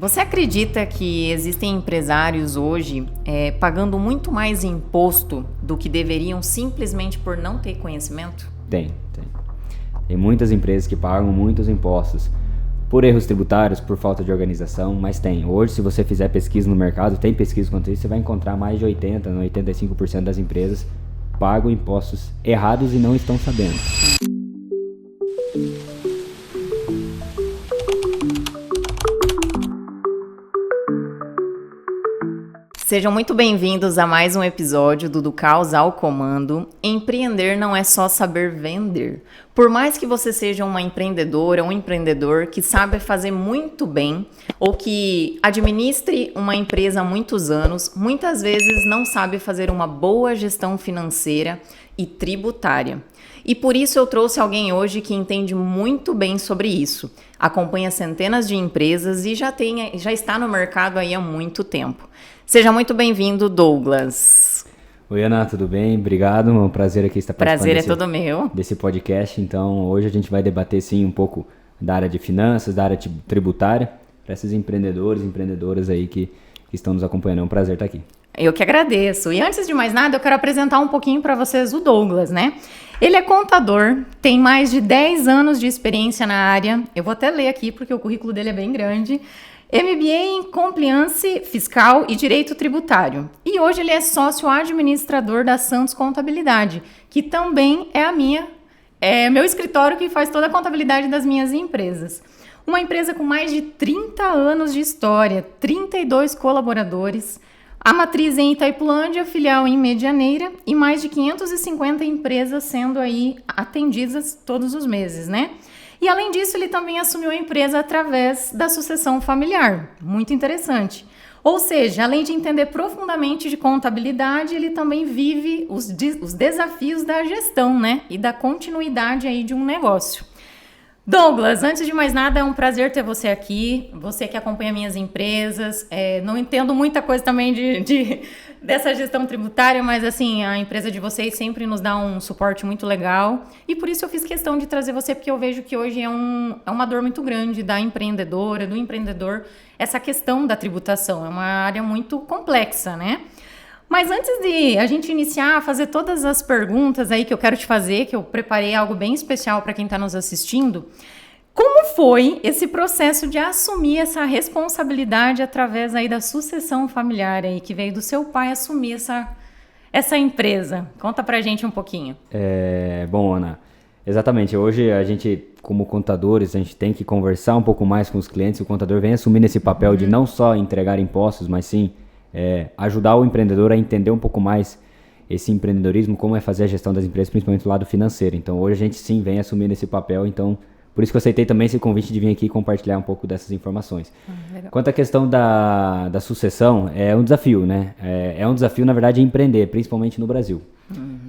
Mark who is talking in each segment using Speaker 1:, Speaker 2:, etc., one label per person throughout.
Speaker 1: Você acredita que existem empresários hoje pagando muito mais imposto do que deveriam simplesmente por não ter conhecimento?
Speaker 2: Tem. Tem muitas empresas que pagam muitos impostos por erros tributários, por falta de organização, mas tem. Hoje, se você fizer pesquisa no mercado, tem pesquisa quanto isso, você vai encontrar mais de 80%, 85% das empresas pagam impostos errados e não estão sabendo.
Speaker 1: Sejam muito bem-vindos a mais um episódio do Caos ao Comando. Empreender não é só saber vender. Por mais que você seja uma empreendedora, um empreendedor que sabe fazer muito bem ou que administre uma empresa há muitos anos, muitas vezes não sabe fazer uma boa gestão financeira e tributária. E por isso eu trouxe alguém hoje que entende muito bem sobre isso. Acompanha centenas de empresas e já está no mercado aí há muito tempo. Seja muito bem-vindo, Douglas.
Speaker 2: Oi, Ana, tudo bem? Obrigado, é um prazer aqui estar participando
Speaker 1: Prazer é todo meu.
Speaker 2: Desse podcast. Então, hoje a gente vai debater, sim, um pouco da área de finanças, da área tributária, para esses empreendedores e empreendedoras aí que estão nos acompanhando. É um prazer estar aqui.
Speaker 1: Eu que agradeço. E antes de mais nada, eu quero apresentar um pouquinho para vocês o Douglas, né? Ele é contador, tem mais de 10 anos de experiência na área. Eu vou até ler aqui porque o currículo dele é bem grande. MBA em Compliance Fiscal e Direito Tributário. E hoje ele é sócio administrador da Santos Contabilidade, que também é meu escritório que faz toda a contabilidade das minhas empresas. Uma empresa com mais de 30 anos de história, 32 colaboradores, a matriz em Itaipulândia, filial em Medianeira e mais de 550 empresas sendo aí atendidas todos os meses, né? E além disso, ele também assumiu a empresa através da sucessão familiar. Muito interessante. Ou seja, além de entender profundamente de contabilidade, ele também vive os desafios da gestão, né? E da continuidade aí de um negócio. Douglas, antes de mais nada, é um prazer ter você aqui. Você que acompanha minhas empresas. Não entendo muita coisa também dessa gestão tributária, mas assim, a empresa de vocês sempre nos dá um suporte muito legal. E por isso eu fiz questão de trazer você, porque eu vejo que hoje é uma dor muito grande da empreendedora, do empreendedor, essa questão da tributação. É uma área muito complexa, né? Mas antes de a gente iniciar a fazer todas as perguntas aí que eu quero te fazer, que eu preparei algo bem especial para quem está nos assistindo, como foi esse processo de assumir essa responsabilidade através aí da sucessão familiar aí, que veio do seu pai assumir essa empresa? Conta pra gente um pouquinho.
Speaker 2: Bom, Ana, exatamente. Hoje a gente, como contadores, a gente tem que conversar um pouco mais com os clientes. O contador vem assumindo esse papel de não só entregar impostos, mas sim ajudar o empreendedor a entender um pouco mais esse empreendedorismo, como é fazer a gestão das empresas, principalmente do lado financeiro. Então hoje a gente sim vem assumindo esse papel, então por isso que eu aceitei também esse convite de vir aqui compartilhar um pouco dessas informações. Quanto à questão da sucessão, é um desafio, né? É um desafio, na verdade, empreender, principalmente no Brasil.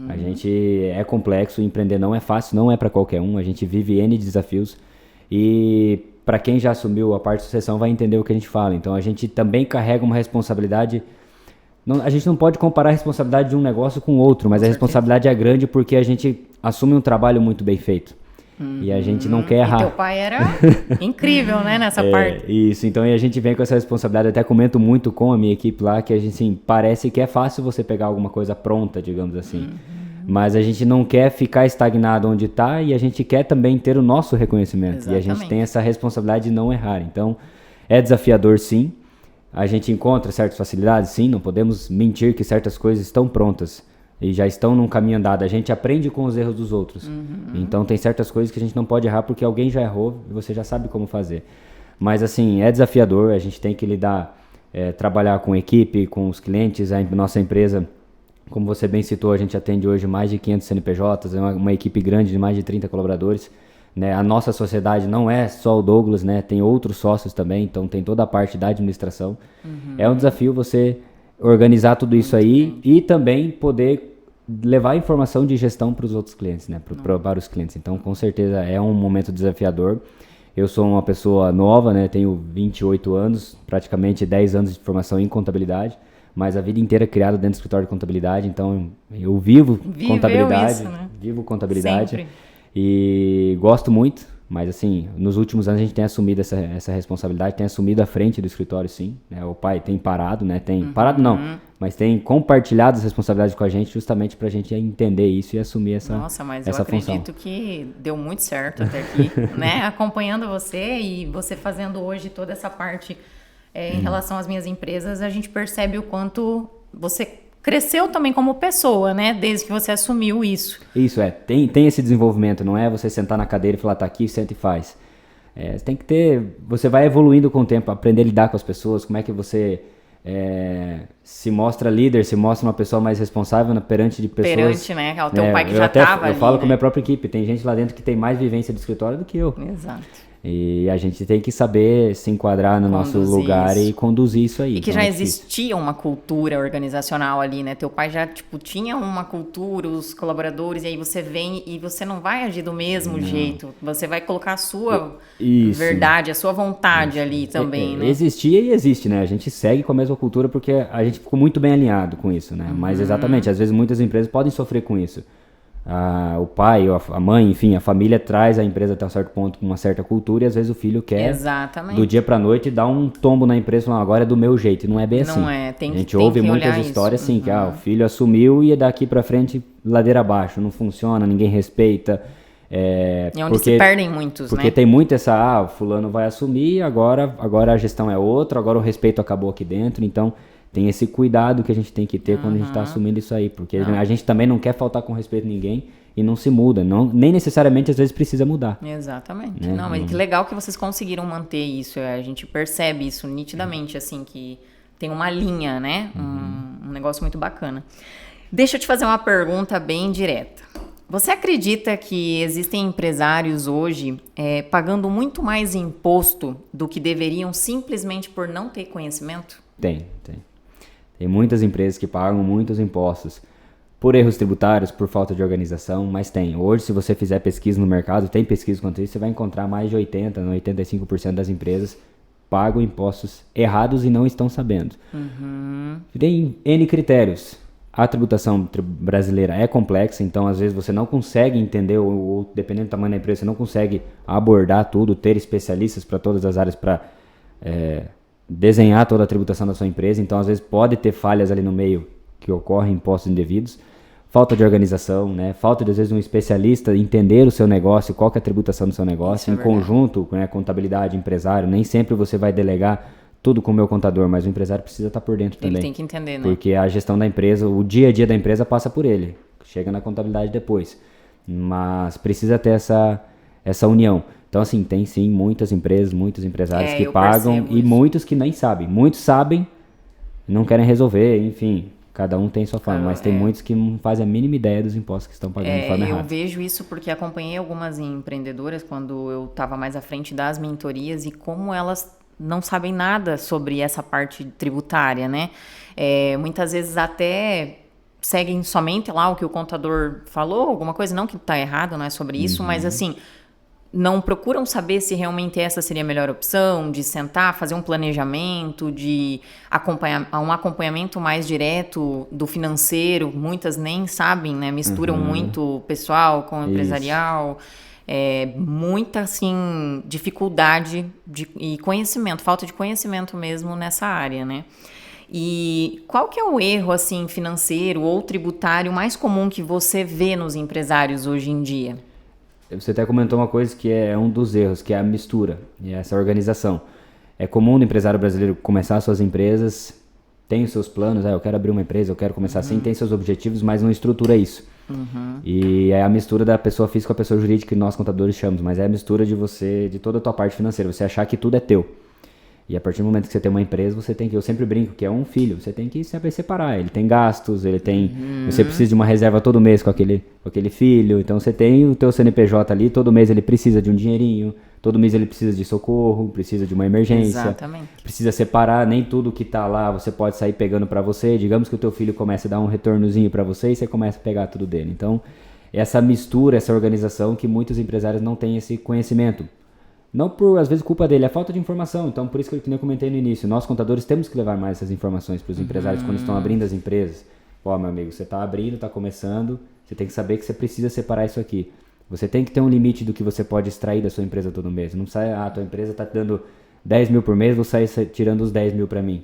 Speaker 2: A gente é complexo, empreender não é fácil, não é para qualquer um, a gente vive N desafios e para quem já assumiu a parte de sucessão vai entender o que a gente fala. Então a gente também carrega uma responsabilidade. A gente não pode comparar a responsabilidade de um negócio com outro, mas a responsabilidade é grande porque a gente assume um trabalho muito bem feito. E a gente não quer errar.
Speaker 1: E teu pai era incrível, né, nessa parte.
Speaker 2: Isso, então e a gente vem com essa responsabilidade. Até comento muito com a minha equipe lá que a gente, assim, parece que é fácil você pegar alguma coisa pronta, digamos assim. Mas a gente não quer ficar estagnado onde está e a gente quer também ter o nosso reconhecimento. Exatamente. E a gente tem essa responsabilidade de não errar. Então, é desafiador, sim. A gente encontra certas facilidades, sim. Não podemos mentir que certas coisas estão prontas e já estão num caminho andado. A gente aprende com os erros dos outros. Então, tem certas coisas que a gente não pode errar porque alguém já errou e você já sabe como fazer. Mas, assim, é desafiador. A gente tem que lidar, trabalhar com equipe, com os clientes, a nossa empresa. Como você bem citou, a gente atende hoje mais de 500 CNPJs, é uma equipe grande de mais de 30 colaboradores. Né? A nossa sociedade não é só o Douglas, né? Tem outros sócios também, então tem toda a parte da administração. É um desafio você organizar tudo isso aí e também poder levar informação de gestão para os outros clientes, né? Para os clientes. Então, com certeza, é um momento desafiador. Eu sou uma pessoa nova, né? Tenho 28 anos, praticamente 10 anos de formação em contabilidade. Mas a vida inteira criada dentro do escritório de contabilidade, então vivo contabilidade,
Speaker 1: isso, né?
Speaker 2: vivo contabilidade.
Speaker 1: Sempre.
Speaker 2: E gosto muito, Mas assim, nos últimos anos a gente tem assumido essa responsabilidade, tem assumido a frente do escritório, sim, né? O pai tem parado, né? Parado não, mas tem compartilhado as responsabilidades com a gente justamente pra gente entender isso e assumir essa função.
Speaker 1: Nossa, mas eu acredito que deu muito certo até aqui, né? Acompanhando você e você fazendo hoje toda essa parte em relação às minhas empresas, a gente percebe o quanto você cresceu também como pessoa, né? Desde que você assumiu isso.
Speaker 2: Isso, tem esse desenvolvimento, não é você sentar na cadeira e falar, tá aqui, senta e faz. Tem que ter, você vai evoluindo com o tempo, aprender a lidar com as pessoas, como é que você se mostra líder, se mostra uma pessoa mais responsável perante de pessoas.
Speaker 1: Perante, né? O teu pai que já estava ali,
Speaker 2: eu falo
Speaker 1: né?
Speaker 2: com a minha própria equipe, tem gente lá dentro que tem mais vivência de escritório do que eu.
Speaker 1: Exato.
Speaker 2: E a gente tem que saber se enquadrar no nosso lugar e conduzir isso aí.
Speaker 1: E que então já existia uma cultura organizacional ali, né? Teu pai já, tinha uma cultura, os colaboradores, e aí você vem e você não vai agir do mesmo jeito. Você vai colocar a sua verdade, a sua vontade ali também, né?
Speaker 2: Existia e existe, né? A gente segue com a mesma cultura porque a gente ficou muito bem alinhado com isso, né? Mas exatamente, às vezes muitas empresas podem sofrer com isso. O pai ou a mãe, enfim, a família traz a empresa até um certo ponto com uma certa cultura e às vezes o filho quer do dia pra noite dar um tombo na empresa e falar, agora é do meu jeito, e não é bem assim.
Speaker 1: Não é,
Speaker 2: a gente ouve muitas histórias assim, que o filho assumiu e daqui pra frente ladeira abaixo, não funciona, ninguém respeita.
Speaker 1: É onde se perdem muitos,
Speaker 2: porque tem muito o fulano vai assumir, agora a gestão é outra, agora o respeito acabou aqui dentro, então tem esse cuidado que a gente tem que ter quando a gente está assumindo isso aí, porque a gente também não quer faltar com respeito a ninguém e não se muda, nem necessariamente às vezes precisa mudar.
Speaker 1: Exatamente. Né? Não, mas que legal que vocês conseguiram manter isso, a gente percebe isso nitidamente, assim, que tem uma linha, né? Um negócio muito bacana. Deixa eu te fazer uma pergunta bem direta. Você acredita que existem empresários hoje pagando muito mais imposto do que deveriam simplesmente por não ter conhecimento?
Speaker 2: Tem. Tem muitas empresas que pagam muitos impostos por erros tributários, por falta de organização, mas tem. Hoje, se você fizer pesquisa no mercado, tem pesquisa quanto isso, você vai encontrar mais de 80%, 85% das empresas pagam impostos errados e não estão sabendo. Tem N critérios. A tributação brasileira é complexa, então às vezes você não consegue entender, ou dependendo do tamanho da empresa, você não consegue abordar tudo, ter especialistas para todas as áreas para desenhar toda a tributação da sua empresa, então às vezes pode ter falhas ali no meio que ocorrem impostos indevidos, falta de organização, né? Falta de às vezes um especialista entender o seu negócio, qual que é a tributação do seu negócio, em conjunto, né? Contabilidade, empresário, nem sempre você vai delegar tudo com o meu contador, mas o empresário precisa estar por dentro também.
Speaker 1: Ele tem que entender, né?
Speaker 2: Porque a gestão da empresa, o dia a dia da empresa passa por ele, chega na contabilidade depois, mas precisa ter essa união. Então, assim, tem sim muitas empresas, muitos empresários que pagam e muitos que nem sabem. Muitos sabem, não querem resolver, enfim, cada um tem sua forma. Mas tem muitos que não fazem a mínima ideia dos impostos que estão pagando de forma errada.
Speaker 1: Eu vejo isso porque acompanhei algumas empreendedoras quando eu estava mais à frente das mentorias e como elas não sabem nada sobre essa parte tributária, né? Muitas vezes até seguem somente lá o que o contador falou, alguma coisa, não que está errado, não é sobre isso, mas assim, não procuram saber se realmente essa seria a melhor opção, de sentar, fazer um planejamento, de um acompanhamento mais direto do financeiro. Muitas nem sabem, né? Misturam muito pessoal com empresarial. Muita, assim, dificuldade e conhecimento, falta de conhecimento mesmo nessa área, né? E qual que é o erro, assim, financeiro ou tributário mais comum que você vê nos empresários hoje em dia?
Speaker 2: Você até comentou uma coisa que é um dos erros, que é a mistura, e essa organização. É comum no empresário brasileiro começar suas empresas, tem os seus planos, eu quero abrir uma empresa, eu quero começar assim, tem seus objetivos, mas não estrutura isso. E é a mistura da pessoa física com a pessoa jurídica que nós contadores chamamos, mas é a mistura de toda a tua parte financeira, você achar que tudo é teu. E a partir do momento que você tem uma empresa, você tem que, eu sempre brinco que é um filho, você tem que saber separar, ele tem gastos, ele tem, você precisa de uma reserva todo mês com aquele filho, então você tem o teu CNPJ ali, todo mês ele precisa de um dinheirinho, todo mês ele precisa de socorro, precisa de uma emergência.
Speaker 1: Exatamente.
Speaker 2: Precisa separar, nem tudo que tá lá você pode sair pegando para você, digamos que o teu filho comece a dar um retornozinho para você e você começa a pegar tudo dele. Então, essa mistura, essa organização que muitos empresários não têm esse conhecimento. Não por, às vezes, culpa dele, é falta de informação. Então, por isso que eu comentei no início, nós contadores temos que levar mais essas informações para os empresários quando estão abrindo as empresas. Meu amigo, você está abrindo, está começando, você tem que saber que você precisa separar isso aqui. Você tem que ter um limite do que você pode extrair da sua empresa todo mês. Não sai, tua empresa tá te dando 10 mil por mês, vou sair tirando os 10 mil para mim.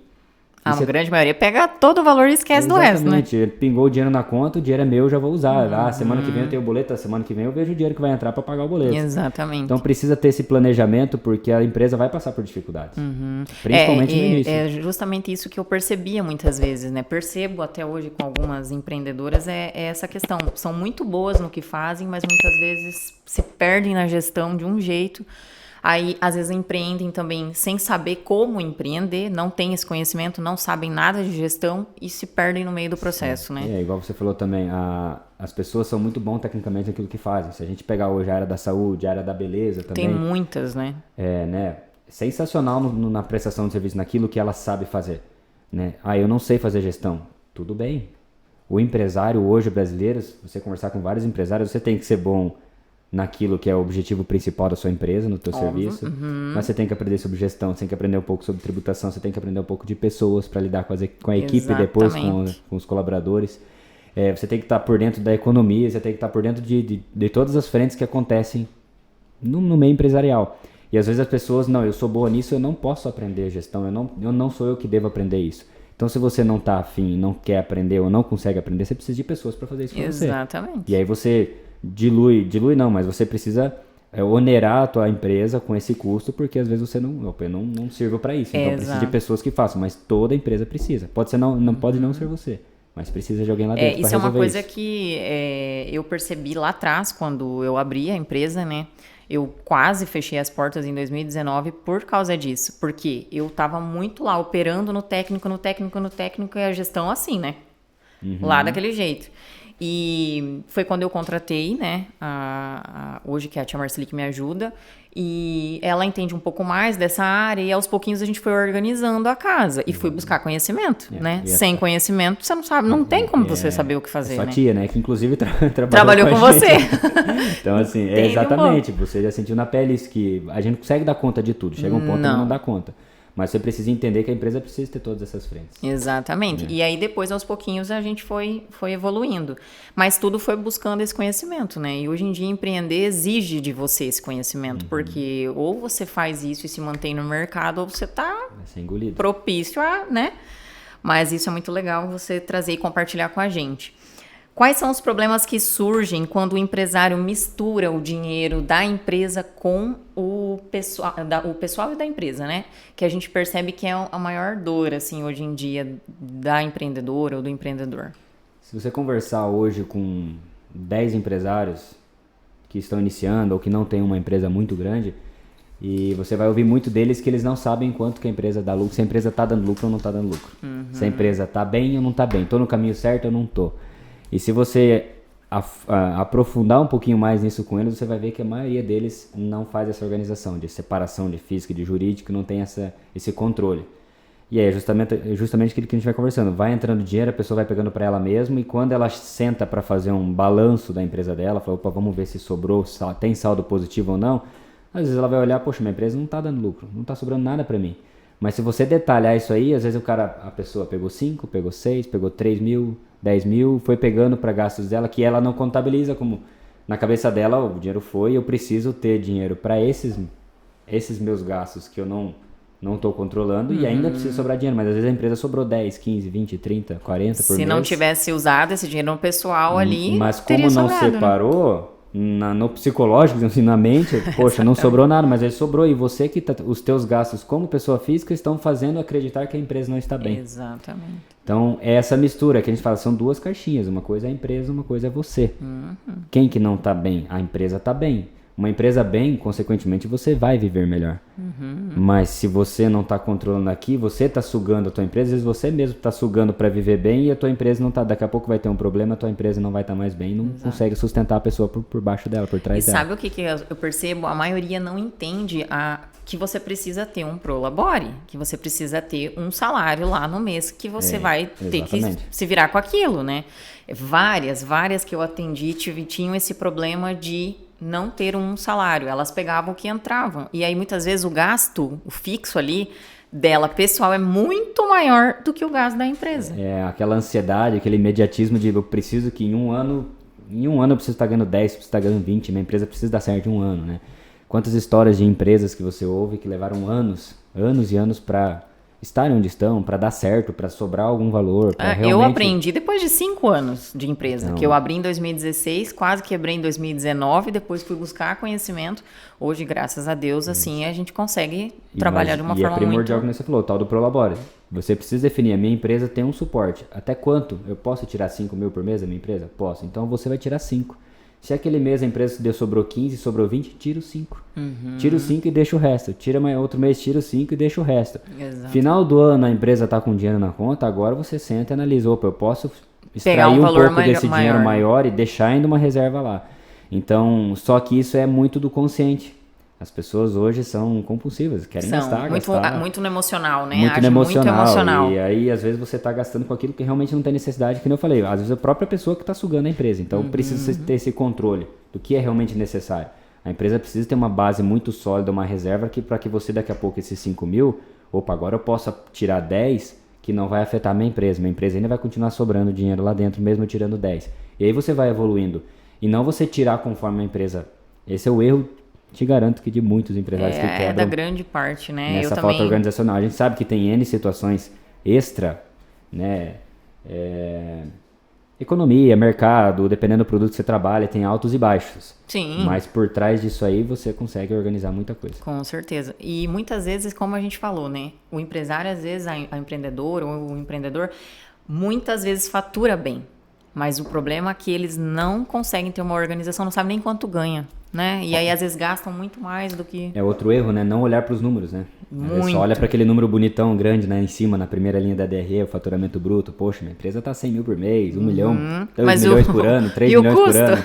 Speaker 1: A grande maioria pega todo o valor e esquece do resto, né?
Speaker 2: Exatamente. Pingou o dinheiro na conta, o dinheiro é meu, eu já vou usar. Semana que vem eu tenho o boleto, semana que vem eu vejo o dinheiro que vai entrar para pagar o boleto.
Speaker 1: Exatamente.
Speaker 2: Então precisa ter esse planejamento, porque a empresa vai passar por dificuldades. Principalmente no início.
Speaker 1: É justamente isso que eu percebia muitas vezes, né? Percebo até hoje com algumas empreendedoras, é essa questão. São muito boas no que fazem, mas muitas vezes se perdem na gestão de um jeito. Aí, às vezes, empreendem também sem saber como empreender, não têm esse conhecimento, não sabem nada de gestão e se perdem no meio do processo, né?
Speaker 2: Igual você falou também, as pessoas são muito bons tecnicamente naquilo que fazem. Se a gente pegar hoje a área da saúde, a área da beleza também...
Speaker 1: Tem muitas, né?
Speaker 2: Sensacional na prestação de serviço, naquilo que ela sabe fazer, né? Eu não sei fazer gestão. Tudo bem. O empresário hoje brasileiro, se você conversar com vários empresários, você tem que ser bom naquilo que é o objetivo principal da sua empresa, no teu serviço, mas você tem que aprender sobre gestão, você tem que aprender um pouco sobre tributação, você tem que aprender um pouco de pessoas para lidar com a equipe, depois com os colaboradores. Você tem que estar por dentro da economia, você tem que estar por dentro de todas as frentes que acontecem no meio empresarial. E às vezes as pessoas, não, eu sou boa nisso, eu não posso aprender gestão, eu não sou eu que devo aprender isso. Então, se você não está afim, não quer aprender ou não consegue aprender, você precisa de pessoas para fazer isso para você.
Speaker 1: Exatamente.
Speaker 2: E aí você dilui não, mas você precisa onerar a tua empresa com esse custo, porque às vezes você não sirva para isso. Então, precisa de pessoas que façam, mas toda empresa precisa. Pode ser não pode não ser você, mas precisa de alguém lá dentro para resolver isso.
Speaker 1: Isso é uma coisa que eu percebi lá atrás, quando eu abri a empresa, né? Eu quase fechei as portas em 2019 por causa disso, porque eu estava muito lá operando no técnico, e a gestão assim, né? Lá daquele jeito. E foi quando eu contratei, né, hoje que é a tia Marceli que me ajuda, e ela entende um pouco mais dessa área, e aos pouquinhos a gente foi organizando a casa, e fui buscar conhecimento, né? Sem conhecimento, você não sabe, não tem como você saber o que fazer,
Speaker 2: sua
Speaker 1: né?
Speaker 2: tia, né, que inclusive
Speaker 1: trabalhou com você.
Speaker 2: Então, assim, exatamente, você já sentiu na pele isso, que a gente não consegue dar conta de tudo, chega um ponto que não dá conta. Mas você precisa entender que a empresa precisa ter todas essas frentes.
Speaker 1: Exatamente. E aí, depois, aos pouquinhos, a gente foi evoluindo. Mas tudo foi buscando esse conhecimento, né? E hoje em dia, empreender exige de você esse conhecimento. Porque ou você faz isso e se mantém no mercado, ou você está propício a, né? Mas isso é muito legal você trazer e compartilhar com a gente. Quais são os problemas que surgem quando o empresário mistura o dinheiro da empresa com o pessoal e da empresa, né? Que a gente percebe que é a maior dor, assim, hoje em dia, da empreendedora ou do empreendedor.
Speaker 2: Se você conversar hoje com 10 empresários que estão iniciando ou que não têm uma empresa muito grande, e você vai ouvir muito deles que eles não sabem quanto que a empresa dá lucro, se a empresa está dando lucro ou não está dando lucro. Se a empresa está bem ou não está bem, estou no caminho certo ou não estou. E se você aprofundar um pouquinho mais nisso com eles, você vai ver que a maioria deles não faz essa organização de separação de físico e de jurídico, não tem esse controle. E aí é justamente aquilo que a gente vai conversando. Vai entrando dinheiro, a pessoa vai pegando para ela mesma, e quando ela senta para fazer um balanço da empresa dela, fala, opa, vamos ver se sobrou, tem saldo positivo ou não. Às vezes ela vai olhar, poxa, minha empresa não está dando lucro, não está sobrando nada para mim. Mas se você detalhar isso aí, às vezes a pessoa pegou 5, pegou 6, pegou 3 mil, 10 mil, foi pegando para gastos dela, que ela não contabiliza, como na cabeça dela o dinheiro foi, eu preciso ter dinheiro para esses meus gastos que eu não estou controlando, e ainda precisa sobrar dinheiro, mas às vezes a empresa sobrou 10, 15, 20, 30, 40 por mês.
Speaker 1: Se não tivesse usado esse dinheiro no pessoal ali,
Speaker 2: mas como não separou, no psicológico, assim, na mente, poxa, não sobrou nada, mas aí sobrou, e você que os teus gastos como pessoa física estão fazendo acreditar que a empresa não está bem.
Speaker 1: Exatamente.
Speaker 2: Então, é essa mistura que a gente fala, são duas caixinhas, uma coisa é a empresa, uma coisa é você. Quem que não está bem? A empresa está bem. Uma empresa bem, consequentemente, você vai viver melhor. Mas se você não está controlando aqui, você está sugando a tua empresa, às vezes você mesmo está sugando para viver bem, e a tua empresa não está, daqui a pouco vai ter um problema, a tua empresa não vai estar mais bem, não consegue sustentar a pessoa por baixo dela, por trás dela.
Speaker 1: E sabe o que eu percebo? A maioria não entende que você precisa ter um prolabore, que você precisa ter um salário lá no mês, que você vai ter que se virar com aquilo, né? Várias que eu atendi tinham esse problema de não ter um salário, elas pegavam o que entravam, e aí muitas vezes o gasto, o fixo ali dela pessoal é muito maior do que o gasto da empresa.
Speaker 2: Aquela ansiedade, aquele imediatismo de eu preciso que em um ano em um ano eu preciso estar ganhando 10, preciso estar ganhando 20, minha empresa precisa dar certo em um ano, né? Quantas histórias de empresas que você ouve que levaram anos e anos para estarem onde estão, para dar certo, para sobrar algum valor, para realmente...
Speaker 1: Eu aprendi depois de 5 anos de empresa,
Speaker 2: Então,
Speaker 1: que eu abri em 2016, quase quebrei em 2019, depois fui buscar conhecimento. Hoje, graças a Deus, assim, a gente consegue trabalhar de uma forma
Speaker 2: é primordial,
Speaker 1: muito...
Speaker 2: como você falou, o tal do Prolabore. Você precisa definir, a minha empresa tem um suporte. Até quanto? Eu posso tirar 5 mil por mês da minha empresa? Posso. Então você vai tirar 5. Se aquele mês a empresa sobrou 15, sobrou 20, tira os 5. Tira os 5 e deixa o resto. Tira mais outro mês, tira os 5 e deixa o resto.
Speaker 1: Exato.
Speaker 2: Final do ano a empresa está com dinheiro na conta, agora você senta e analisa, opa, eu posso extrair
Speaker 1: pegar um valor
Speaker 2: pouco desse dinheiro maior e deixar ainda uma reserva lá. Então, só que isso é muito do consciente. As pessoas hoje são compulsivas, querem gastar.
Speaker 1: Muito no emocional, né?
Speaker 2: Muito
Speaker 1: Age muito emocional.
Speaker 2: E aí, às vezes, você está gastando com aquilo que realmente não tem necessidade, que nem eu falei. Às vezes, a própria pessoa que está sugando a empresa. Então, precisa ter esse controle do que é realmente necessário. A empresa precisa ter uma base muito sólida, uma reserva, para que você, daqui a pouco, esses 5 mil, opa, agora eu possa tirar 10, que não vai afetar a minha empresa. Minha empresa ainda vai continuar sobrando dinheiro lá dentro, mesmo eu tirando 10. E aí, você vai evoluindo. E não você tirar conforme a empresa. Esse é o erro, te garanto, que de muitos empresários que quebram.
Speaker 1: É da grande parte, né?
Speaker 2: Nessa falta organizacional. A gente sabe que tem N situações extra, né? Economia, mercado, dependendo do produto que você trabalha, tem altos e baixos.
Speaker 1: Sim.
Speaker 2: Mas por trás disso aí, você consegue organizar muita coisa.
Speaker 1: Com certeza. E muitas vezes, como a gente falou, né? O empresário, às vezes, a empreendedora ou o empreendedor, muitas vezes fatura bem. Mas o problema é que eles não conseguem ter uma organização, não sabem nem quanto ganha, né? E aí, às vezes, gastam muito mais do que...
Speaker 2: É outro erro, né? Não olhar para os números, né? Você só olha para aquele número bonitão, grande, né? Em cima, na primeira linha da DRE, o faturamento bruto. Poxa, minha empresa tá 100 mil por mês, 1 milhão, 2 milhões por ano, 3 milhões por ano.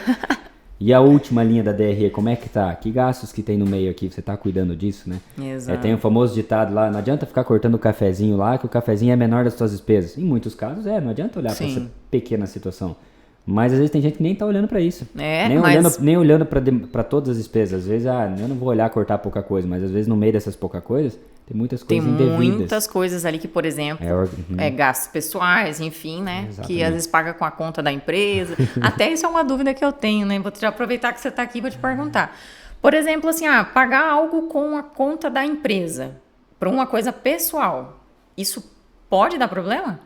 Speaker 2: E a última linha da DRE, como é que tá? Que gastos que tem no meio aqui? Você tá cuidando disso, né?
Speaker 1: Exato.
Speaker 2: Tem o famoso ditado lá, não adianta ficar cortando o cafezinho lá, que o cafezinho é menor das suas despesas. Em muitos casos não adianta olhar para essa pequena situação. Mas às vezes tem gente que nem tá olhando para isso. Nem olhando para todas as despesas. Às vezes, eu não vou olhar cortar pouca coisa, mas às vezes no meio dessas pouca coisas, tem muitas coisas indevidas. Tem
Speaker 1: muitas coisas ali que, por exemplo, gastos pessoais, enfim, né? Exatamente. Que às vezes paga com a conta da empresa. Até isso é uma dúvida que eu tenho, né? Vou aproveitar que você tá aqui e vou te perguntar. Por exemplo, assim, pagar algo com a conta da empresa para uma coisa pessoal, isso pode dar problema?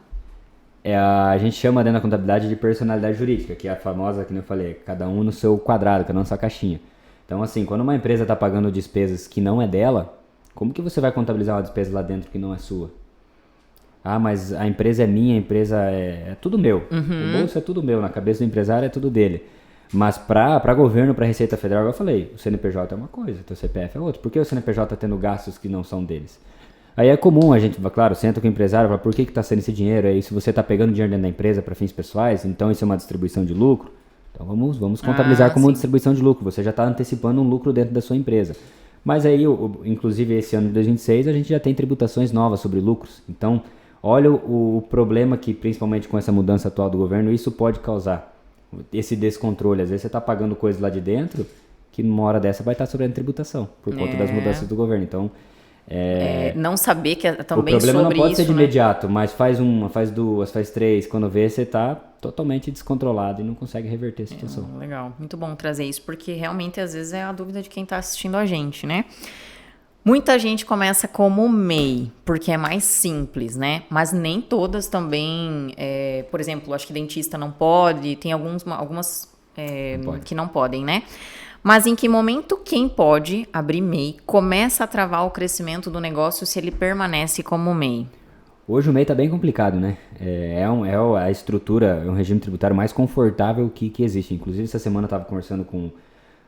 Speaker 2: A gente chama dentro da contabilidade de personalidade jurídica, que é a famosa, que eu falei, cada um no seu quadrado, cada um na sua caixinha. Então, assim, quando uma empresa está pagando despesas que não é dela, como que você vai contabilizar uma despesa lá dentro que não é sua? Mas a empresa é minha, a empresa é tudo meu. O bolso é tudo meu, na cabeça do empresário é tudo dele. Mas para governo, para Receita Federal, eu falei, o CNPJ é uma coisa, o CPF é outra. Por que o CNPJ está tendo gastos que não são deles? Aí é comum a gente, claro, senta com o empresário e fala, por que está sendo esse dinheiro? Aí se você está pegando dinheiro dentro da empresa para fins pessoais, então isso é uma distribuição de lucro. Então vamos contabilizar como distribuição de lucro. Você já está antecipando um lucro dentro da sua empresa. Mas aí, inclusive esse ano de 2026, a gente já tem tributações novas sobre lucros. Então, olha o problema que, principalmente com essa mudança atual do governo, isso pode causar. Esse descontrole. Às vezes você está pagando coisas lá de dentro que numa hora dessa vai estar sobre a tributação, por conta das mudanças do governo. Então,
Speaker 1: não saber que também sobre isso,
Speaker 2: o problema não pode ser de
Speaker 1: né?
Speaker 2: imediato, mas faz uma, faz duas, faz três. Quando vê, você está totalmente descontrolado e não consegue reverter a situação.
Speaker 1: Legal, muito bom trazer isso, porque realmente às vezes é a dúvida de quem está assistindo a gente, né? Muita gente começa como MEI, porque é mais simples, né? Mas nem todas também, por exemplo, acho que dentista não pode, tem algumas que não podem, né? Mas em que momento quem pode abrir MEI começa a travar o crescimento do negócio se ele permanece como MEI?
Speaker 2: Hoje o MEI está bem complicado, né? A estrutura, é um regime tributário mais confortável que existe. Inclusive, essa semana eu estava conversando com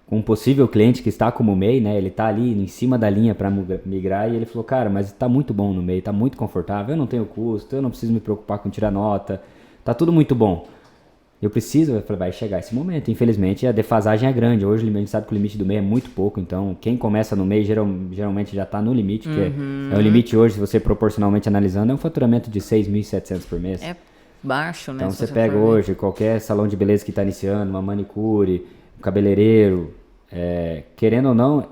Speaker 2: um possível cliente que está como MEI, né? Ele está ali em cima da linha para migrar e ele falou, cara, mas está muito bom no MEI, está muito confortável, eu não tenho custo, eu não preciso me preocupar com tirar nota, está tudo muito bom. Eu falei, vai chegar esse momento. Infelizmente, a defasagem é grande. Hoje a gente sabe que o limite do MEI é muito pouco. Então, quem começa no MEI geralmente já está no limite. Que é o limite hoje, se você proporcionalmente analisando, é um faturamento de 6.700 por mês.
Speaker 1: É baixo, né?
Speaker 2: Então, você pega hoje qualquer salão de beleza que está iniciando, uma manicure, um cabeleireiro, querendo ou não,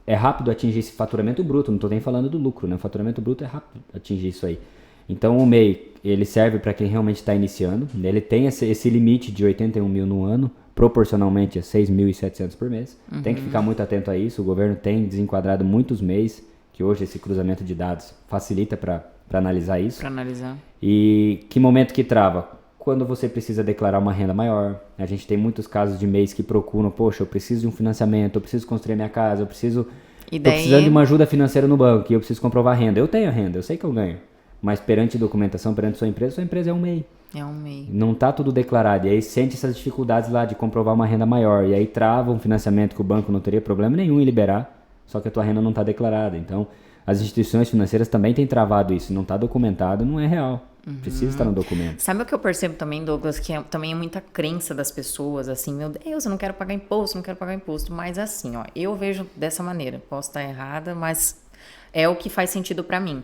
Speaker 2: é rápido atingir esse faturamento bruto. Não estou nem falando do lucro, né? O faturamento bruto é rápido atingir isso aí. Então, o MEI, ele serve para quem realmente está iniciando. Ele tem esse limite de 81 mil no ano proporcionalmente a 6.700 por mês. Tem que ficar muito atento a isso. O governo tem desenquadrado muitos MEIs, que hoje esse cruzamento de dados facilita para analisar isso.
Speaker 1: Para analisar.
Speaker 2: E que momento que trava? Quando você precisa declarar uma renda maior. A gente tem muitos casos de MEIs que procuram, poxa, eu preciso de um financiamento, eu preciso construir minha casa, eu preciso...
Speaker 1: E daí...
Speaker 2: Tô precisando de uma ajuda financeira no banco e eu preciso comprovar a renda. Eu tenho a renda, eu sei que eu ganho. Mas perante documentação, perante sua empresa é um MEI.
Speaker 1: É um MEI.
Speaker 2: Não tá tudo declarado. E aí sente essas dificuldades lá de comprovar uma renda maior. E aí trava um financiamento que o banco não teria problema nenhum em liberar, só que a tua renda não está declarada. Então, as instituições financeiras também têm travado isso. Não está documentado, não é real. Precisa estar no documento.
Speaker 1: Sabe o que eu percebo também, Douglas? Que também é muita crença das pessoas, assim, meu Deus, eu não quero pagar imposto, não quero pagar imposto. Mas assim, ó, eu vejo dessa maneira. Posso estar errada, mas é o que faz sentido para mim.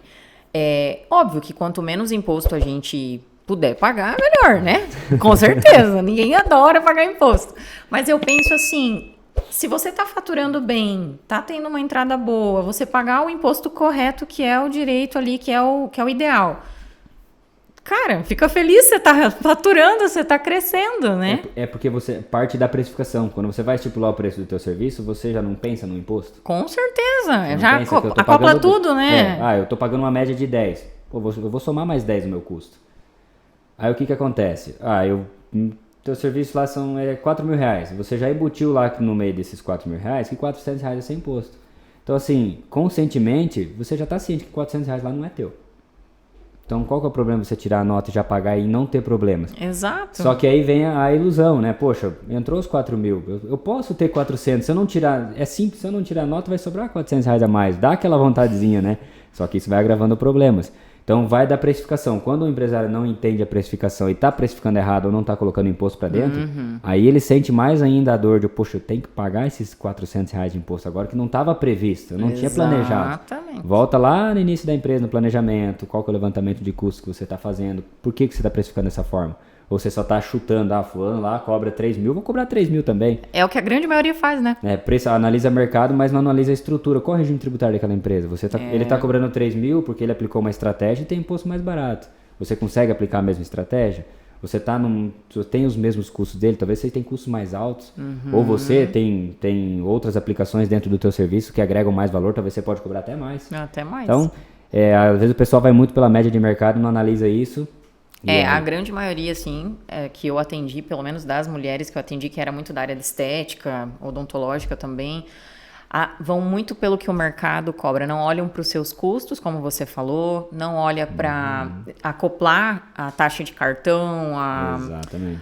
Speaker 1: É óbvio que quanto menos imposto a gente puder pagar, melhor, né? Com certeza. Ninguém adora pagar imposto. Mas eu penso assim, se você tá faturando bem, tá tendo uma entrada boa, você pagar o imposto correto, que é o direito ali, que é o ideal. Cara, fica feliz, você tá faturando, você tá crescendo, né?
Speaker 2: É porque você parte da precificação. Quando você vai estipular o preço do teu serviço, você já não pensa no imposto?
Speaker 1: Com certeza. Já acopla tudo, né?
Speaker 2: Eu tô pagando uma média de 10. Pô, eu vou somar mais 10 no meu custo. Aí o que acontece? Teu serviço lá são 4 mil reais. Você já embutiu lá no meio desses 4 mil reais que 400 reais é sem imposto. Então assim, conscientemente, você já tá ciente que 400 reais lá não é teu. Então, qual que é o problema você tirar a nota e já pagar e não ter problemas?
Speaker 1: Exato.
Speaker 2: Só que aí vem a ilusão, né? Poxa, entrou os 4 mil, eu posso ter 400. Se eu não tirar, é simples, se eu não tirar a nota, vai sobrar 400 reais a mais. Dá aquela vontadezinha, né? Só que isso vai agravando problemas. Então, vai da precificação. Quando o empresário não entende a precificação e está precificando errado ou não está colocando imposto para dentro, aí ele sente mais ainda a dor de, poxa, eu tenho que pagar esses 400 reais de imposto agora que não estava previsto, eu não tinha planejado.
Speaker 1: Exatamente.
Speaker 2: Volta lá no início da empresa, no planejamento, qual que é o levantamento de custos que você está fazendo, por que você está precificando dessa forma? Ou você só está chutando, fulano lá cobra 3 mil, vou cobrar 3 mil também.
Speaker 1: É o que a grande maioria faz, né?
Speaker 2: Analisa mercado, mas não analisa a estrutura. Qual é o regime tributário daquela empresa? Ele está cobrando 3 mil porque ele aplicou uma estratégia e tem imposto mais barato. Você consegue aplicar a mesma estratégia? Você tem os mesmos custos dele, talvez você tenha custos mais altos. Ou você tem outras aplicações dentro do teu serviço que agregam mais valor, talvez você pode cobrar até mais.
Speaker 1: Até mais.
Speaker 2: Então, às vezes o pessoal vai muito pela média de mercado, não analisa isso.
Speaker 1: A grande maioria, assim, que eu atendi, pelo menos das mulheres que eu atendi, que era muito da área de estética, odontológica também, vão muito pelo que o mercado cobra. Não olham para os seus custos, como você falou, não olha para acoplar a taxa de cartão,
Speaker 2: Exatamente.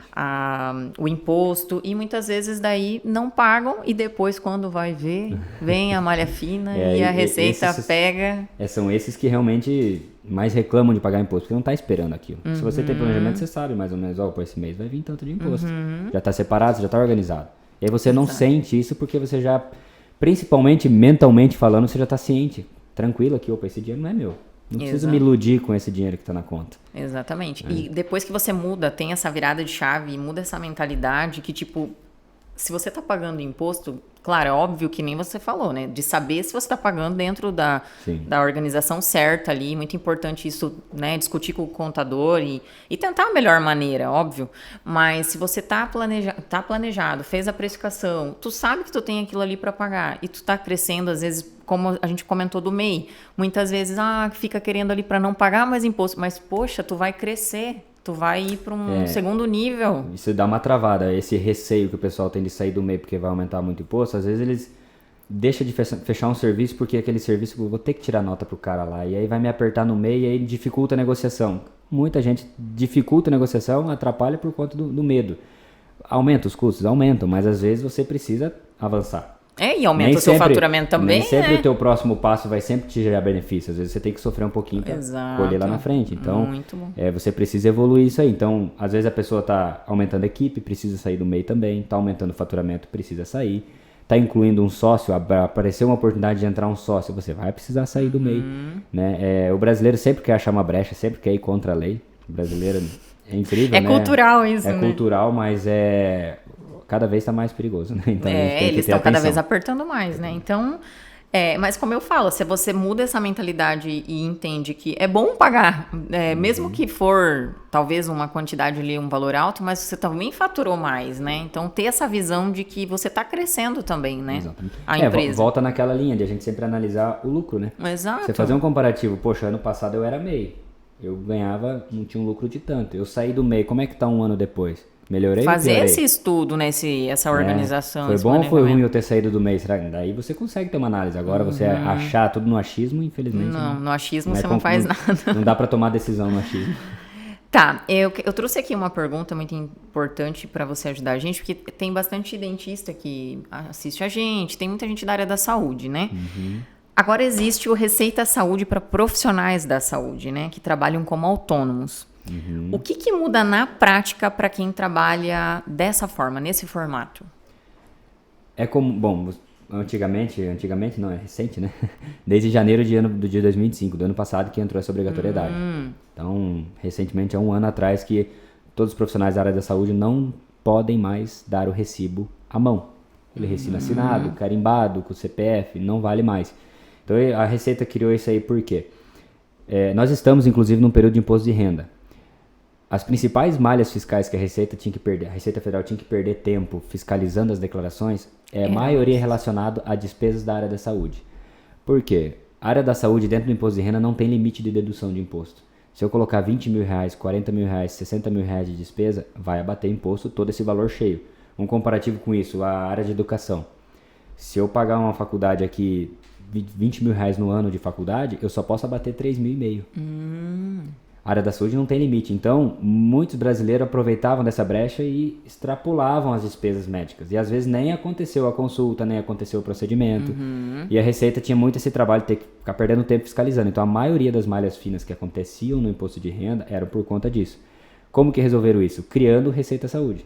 Speaker 1: O imposto, e muitas vezes daí não pagam e depois, quando vai ver, vem a malha fina e a Receita pega.
Speaker 2: São esses que realmente mais reclamam de pagar imposto, porque não está esperando aquilo. Se você tem planejamento, você sabe mais ou menos, por esse mês vai vir tanto de imposto. Já está separado, já está organizado. E aí você não sente isso porque você já, principalmente mentalmente falando, você já está ciente, tranquilo que, esse dinheiro não é meu. Não preciso me iludir com esse dinheiro que está na conta.
Speaker 1: Exatamente. E depois que você muda, tem essa virada de chave, muda essa mentalidade que, tipo, se você está pagando imposto, claro, é óbvio que nem você falou, né? De saber se você está pagando dentro da organização certa ali. Muito importante isso, né? Discutir com o contador e tentar a melhor maneira, óbvio. Mas se você tá planejado, fez a precificação, tu sabe que tu tem aquilo ali para pagar e tu tá crescendo, às vezes, como a gente comentou do MEI, muitas vezes, fica querendo ali para não pagar mais imposto, mas, poxa, tu vai crescer. Tu vai ir para um segundo nível.
Speaker 2: Isso dá uma travada. Esse receio que o pessoal tem de sair do MEI porque vai aumentar muito imposto, às vezes eles deixam de fechar um serviço porque aquele serviço, eu vou ter que tirar nota pro cara lá. E aí vai me apertar no MEI e aí dificulta a negociação. Muita gente dificulta a negociação, atrapalha por conta do medo. Aumenta os custos? Aumentam, mas às vezes você precisa avançar.
Speaker 1: E aumenta o seu faturamento também,
Speaker 2: nem sempre o teu próximo passo vai sempre te gerar benefício. Às vezes você tem que sofrer um pouquinho para colher lá na frente. Então,
Speaker 1: muito bom.
Speaker 2: Você precisa evoluir isso aí. Então, às vezes a pessoa está aumentando a equipe, precisa sair do MEI também. Está aumentando o faturamento, precisa sair. Está incluindo um sócio, apareceu uma oportunidade de entrar um sócio, você vai precisar sair do MEI. Né? O brasileiro sempre quer achar uma brecha, sempre quer ir contra a lei. O brasileiro é incrível,
Speaker 1: né? Cultural isso,
Speaker 2: né? É cultural, mas cada vez está mais perigoso, né? Então,
Speaker 1: eles estão cada vez apertando mais, né? Então, Mas como eu falo, se você muda essa mentalidade e entende que é bom pagar, mesmo que for talvez uma quantidade ali, um valor alto, mas você também faturou mais, né? Então ter essa visão de que você está crescendo também, né?
Speaker 2: Exatamente.
Speaker 1: A empresa.
Speaker 2: Volta naquela linha de a gente sempre analisar o lucro, né?
Speaker 1: Exato.
Speaker 2: Você fazer um comparativo, poxa, ano passado eu era MEI, eu ganhava, não tinha um lucro de tanto. Eu saí do MEI, como é que tá um ano depois? Melhorei ou
Speaker 1: fazer
Speaker 2: piorei?
Speaker 1: esse estudo, né? Essa organização.
Speaker 2: Foi
Speaker 1: esse
Speaker 2: bom ou foi
Speaker 1: planejamento.
Speaker 2: ruim eu ter saído do MEI? Será que daí você consegue ter uma análise? Agora você achar tudo no achismo, infelizmente.
Speaker 1: Não, no achismo
Speaker 2: é
Speaker 1: você não faz nada.
Speaker 2: Não dá pra tomar decisão no achismo.
Speaker 1: Tá, eu trouxe aqui uma pergunta muito importante para você ajudar a gente, porque tem bastante dentista que assiste a gente, tem muita gente da área da saúde, né? Agora existe o Receita Saúde para profissionais da saúde, né? Que trabalham como autônomos. O que muda na prática para quem trabalha dessa forma, nesse formato?
Speaker 2: É como, bom, antigamente não, é recente, né? Desde janeiro do dia 2025, do ano passado, que entrou essa obrigatoriedade. Então, recentemente, há um ano atrás, que todos os profissionais da área da saúde não podem mais dar o recibo à mão. Ele é recibo assinado, carimbado, com o CPF, não vale mais. Então, a Receita criou isso aí por quê? Nós estamos, inclusive, num período de imposto de renda. As principais malhas fiscais que a Receita Federal tinha que perder tempo fiscalizando as declarações, a maioria relacionado a despesas da área da saúde. Por quê? A área da saúde dentro do imposto de renda não tem limite de dedução de imposto. Se eu colocar 20 mil reais, 40 mil reais, 60 mil reais de despesa, vai abater imposto todo esse valor cheio. Um comparativo com isso, a área de educação. Se eu pagar uma faculdade aqui, 20 mil reais no ano de faculdade, eu só posso abater 3.500. A área da saúde não tem limite. Então, muitos brasileiros aproveitavam dessa brecha e extrapolavam as despesas médicas. E às vezes nem aconteceu a consulta, nem aconteceu o procedimento. E a Receita tinha muito esse trabalho de ter que ficar perdendo tempo fiscalizando. Então, a maioria das malhas finas que aconteciam no imposto de renda eram por conta disso. Como que resolveram isso? Criando Receita Saúde.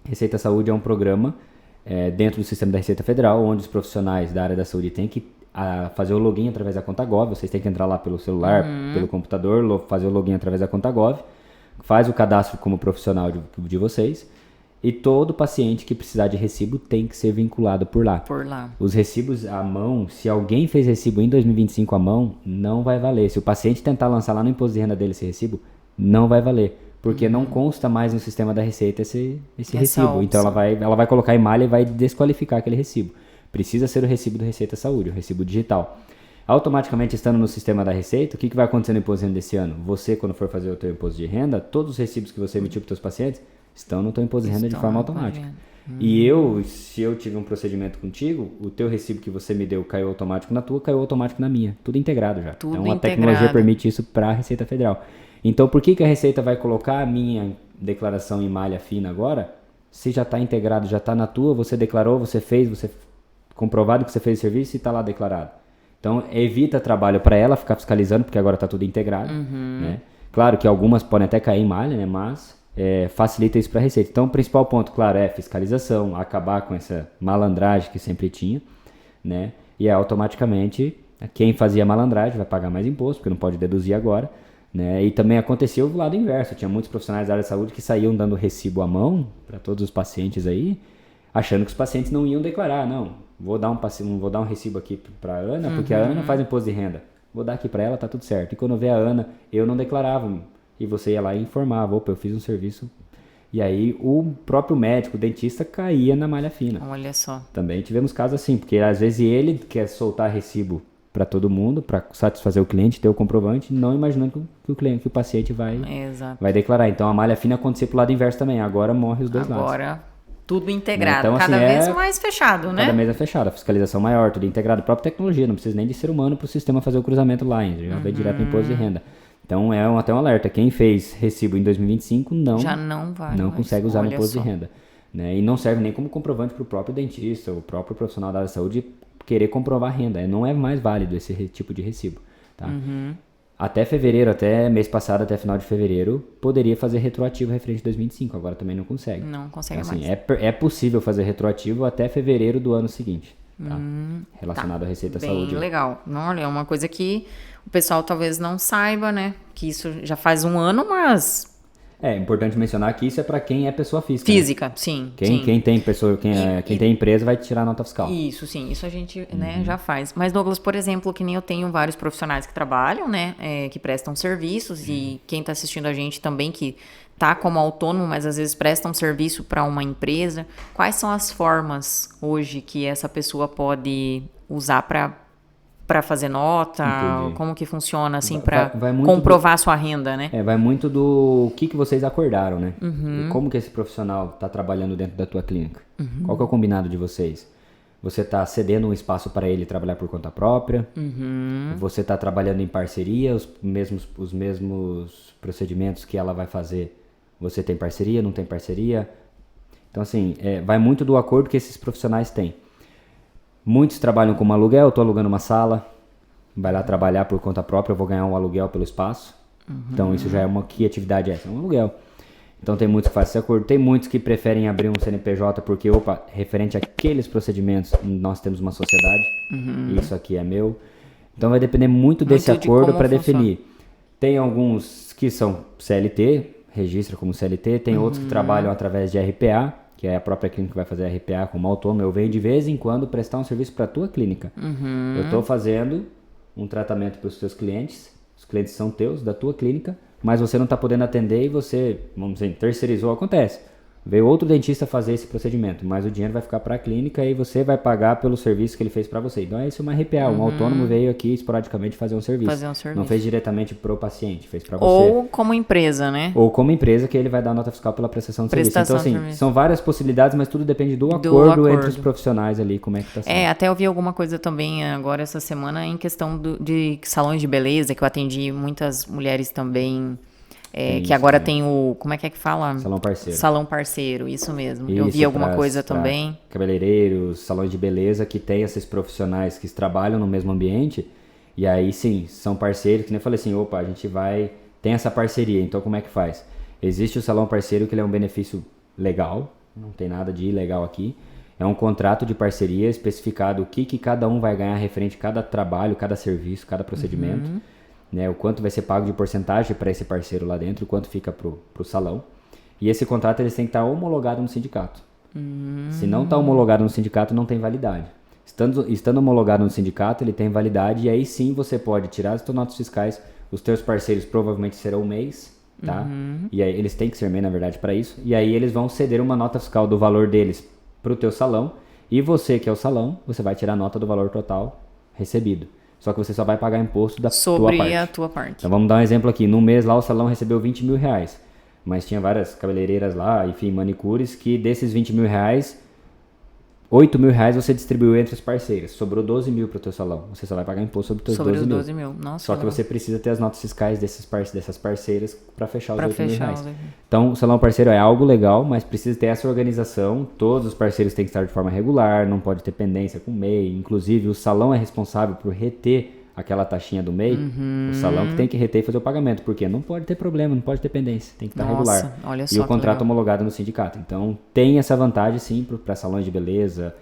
Speaker 2: Receita Saúde é um programa dentro do sistema da Receita Federal, onde os profissionais da área da saúde têm que fazer o login através da conta Gov. Vocês têm que entrar lá pelo celular, pelo computador, fazer o login através da conta Gov, faz o cadastro como profissional de vocês, e todo paciente que precisar de recibo tem que ser vinculado por lá. Os recibos à mão, se alguém fez recibo em 2025 à mão, não vai valer. Se o paciente tentar lançar lá no imposto de renda dele esse recibo, não vai valer, porque não consta mais no sistema da Receita esse recibo. Opção. Então ela vai colocar em malha e vai desqualificar aquele recibo. Precisa ser o recibo do Receita Saúde, o recibo digital. Automaticamente, estando no sistema da Receita, o que vai acontecer no imposto de renda desse ano? Você, quando for fazer o teu imposto de renda, todos os recibos que você emitiu para os teus pacientes estão no teu imposto de renda de forma automática. E se eu tive um procedimento contigo, o teu recibo que você me deu caiu automático na tua, caiu automático na minha. Tudo integrado já. Então, a tecnologia permite isso para a Receita Federal. Então, por que a Receita vai colocar a minha declaração em malha fina agora? Se já está integrado, já está na tua, você declarou, você fez, você comprovado que você fez o serviço e está lá declarado. Então, evita trabalho para ela ficar fiscalizando, porque agora está tudo integrado. Né? Claro que algumas podem até cair em malha, né? Mas facilita isso para a Receita. Então, o principal ponto, claro, é fiscalização, acabar com essa malandragem que sempre tinha, né? E automaticamente, quem fazia malandragem vai pagar mais imposto, porque não pode deduzir agora. Né? E também aconteceu do lado inverso. Tinha muitos profissionais da área de saúde que saíam dando recibo à mão para todos os pacientes aí, achando que os pacientes não iam declarar. Não, vou dar um recibo aqui para a Ana, porque a Ana faz imposto de renda. Vou dar aqui para ela, tá tudo certo. E quando eu ver a Ana, eu não declarava. E você ia lá e informava, opa, eu fiz um serviço. E aí o próprio médico, o dentista, caía na malha fina.
Speaker 1: Olha só.
Speaker 2: Também tivemos casos assim, porque às vezes ele quer soltar recibo para todo mundo, para satisfazer o cliente, ter o comprovante, não imaginando que o paciente vai declarar. Então a malha fina aconteceu pro lado inverso também. Agora morre os dois lados.
Speaker 1: Agora tudo integrado,
Speaker 2: então,
Speaker 1: cada vez mais fechado, né?
Speaker 2: Cada vez é fechado, a fiscalização maior, tudo integrado, própria tecnologia, não precisa nem de ser humano para o sistema fazer o cruzamento lá, já vai direto no imposto de renda. Então até um alerta, quem fez recibo em 2025 já não consegue usar no imposto de renda. Né? E não serve nem como comprovante para o próprio dentista, o próprio profissional da área da saúde querer comprovar a renda. Não é mais válido esse tipo de recibo. Tá? Até fevereiro, até mês passado, até final de fevereiro, poderia fazer retroativo referente a 2025. Agora também não consegue.
Speaker 1: Não consegue
Speaker 2: assim,
Speaker 1: mais.
Speaker 2: É possível fazer retroativo até fevereiro do ano seguinte. Tá? Relacionado à Receita Saúde.
Speaker 1: Bem legal. Olha, é uma coisa que o pessoal talvez não saiba, né? Que isso já faz um ano, mas
Speaker 2: É importante mencionar que isso é para quem é pessoa física.
Speaker 1: Física, né? Sim.
Speaker 2: Quem tem pessoa, quem tem empresa vai tirar a nota fiscal.
Speaker 1: Isso, sim. Isso a gente né, já faz. Mas, Douglas, por exemplo, que nem eu tenho vários profissionais que trabalham, né? Que prestam serviços e quem está assistindo a gente também que tá como autônomo, mas às vezes prestam serviço para uma empresa. Quais são as formas hoje que essa pessoa pode usar para fazer nota?
Speaker 2: Entendi.
Speaker 1: Como que funciona, assim, para
Speaker 2: muito
Speaker 1: comprovar a sua renda, né?
Speaker 2: Vai muito do que vocês acordaram, né? E como que esse profissional está trabalhando dentro da tua clínica. Qual que é o combinado de vocês? Você está cedendo um espaço para ele trabalhar por conta própria? Você está trabalhando em parceria? Os mesmos procedimentos que ela vai fazer, você tem parceria, não tem parceria? Então, assim, vai muito do acordo que esses profissionais têm. Muitos trabalham como aluguel, eu estou alugando uma sala, vai lá trabalhar por conta própria, eu vou ganhar um aluguel pelo espaço. Então isso já é que atividade é essa? É um aluguel. Então tem muitos que fazem esse acordo, tem muitos que preferem abrir um CNPJ porque, referente àqueles procedimentos, nós temos uma sociedade, isso aqui é meu. Então vai depender muito desse acordo para definir. Tem alguns que são CLT, registra como CLT, tem outros que trabalham através de RPA, que é a própria clínica que vai fazer RPA como autônomo. Eu venho de vez em quando prestar um serviço para a tua clínica. Eu estou fazendo um tratamento para os teus clientes, os clientes são teus, da tua clínica, mas você não está podendo atender e você, vamos dizer, terceirizou, acontece. Veio outro dentista fazer esse procedimento, mas o dinheiro vai ficar para a clínica e você vai pagar pelo serviço que ele fez para você. Então isso é uma RPA, um autônomo veio aqui esporadicamente fazer um serviço. Não fez diretamente pro paciente, fez para você.
Speaker 1: Ou como empresa, né?
Speaker 2: Ou como empresa, que ele vai dar nota fiscal pela prestação de serviço. Então assim, são várias possibilidades, mas tudo depende do acordo entre os profissionais ali, como é que tá sendo.
Speaker 1: Até eu vi alguma coisa também agora essa semana em questão de salões de beleza, que eu atendi muitas mulheres também... que agora tem o... Como é que fala?
Speaker 2: Salão parceiro.
Speaker 1: Salão parceiro, isso mesmo. Eu vi alguma coisa também.
Speaker 2: Cabeleireiros, salões de beleza que tem esses profissionais que trabalham no mesmo ambiente. E aí sim, são parceiros. Que nem eu falei assim, a gente tem essa parceria. Então como é que faz? Existe o salão parceiro que ele é um benefício legal. Não tem nada de ilegal aqui. É um contrato de parceria especificado o que cada um vai ganhar referente a cada trabalho, cada serviço, cada procedimento. Né, o quanto vai ser pago de porcentagem para esse parceiro lá dentro, o quanto fica pro salão. E esse contrato eles têm que estar homologado no sindicato. Se não está homologado no sindicato, não tem validade. Estando homologado no sindicato, ele tem validade e aí sim você pode tirar as suas notas fiscais. Os teus parceiros provavelmente serão mês, tá? E aí eles têm que ser mês, na verdade, para isso. E aí eles vão ceder uma nota fiscal do valor deles pro teu salão. E você, que é o salão, você vai tirar a nota do valor total recebido. Só que você só vai pagar imposto da tua parte.
Speaker 1: Sobre a tua parte.
Speaker 2: Então vamos dar um exemplo aqui. No mês lá o salão recebeu 20 mil reais. Mas tinha várias cabeleireiras lá, enfim, manicures, que desses 20 mil reais, 8 mil reais você distribuiu entre os parceiros. Sobrou 12 mil pro teu salão. Você só vai pagar imposto sobre os teus 12 mil.
Speaker 1: 12 mil. Nossa,
Speaker 2: só que você precisa ter as notas fiscais dessas parceiras para fechar os 8 mil reais. Então o salão parceiro é algo legal, mas precisa ter essa organização. Todos os parceiros têm que estar de forma regular, não pode ter pendência com o MEI. Inclusive o salão é responsável por reter aquela taxinha do MEI. O salão que tem que reter e fazer o pagamento. Porque não pode ter problema, não pode ter pendência. Tem que estar regular.
Speaker 1: Olha só,
Speaker 2: e o contrato homologado no sindicato. Então tem essa vantagem sim para salões de beleza,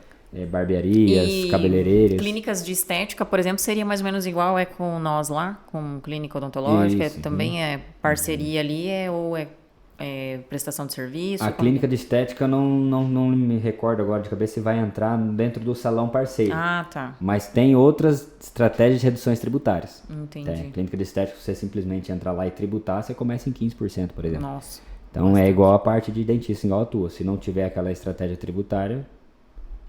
Speaker 2: barbearias, cabeleireiras.
Speaker 1: Clínicas de estética, por exemplo, seria mais ou menos igual com nós lá, com clínica odontológica. Isso, também é parceria ali, ou é prestação de serviço?
Speaker 2: A clínica de estética não me recordo agora de cabeça se vai entrar dentro do salão parceiro.
Speaker 1: Tá.
Speaker 2: Mas tem outras estratégias de reduções tributárias.
Speaker 1: Entendi.
Speaker 2: Clínica de estética, você simplesmente entrar lá e tributar, você começa em 15%, por exemplo.
Speaker 1: Nossa.
Speaker 2: Então é igual a parte de dentista, igual a tua. Se não tiver aquela estratégia tributária,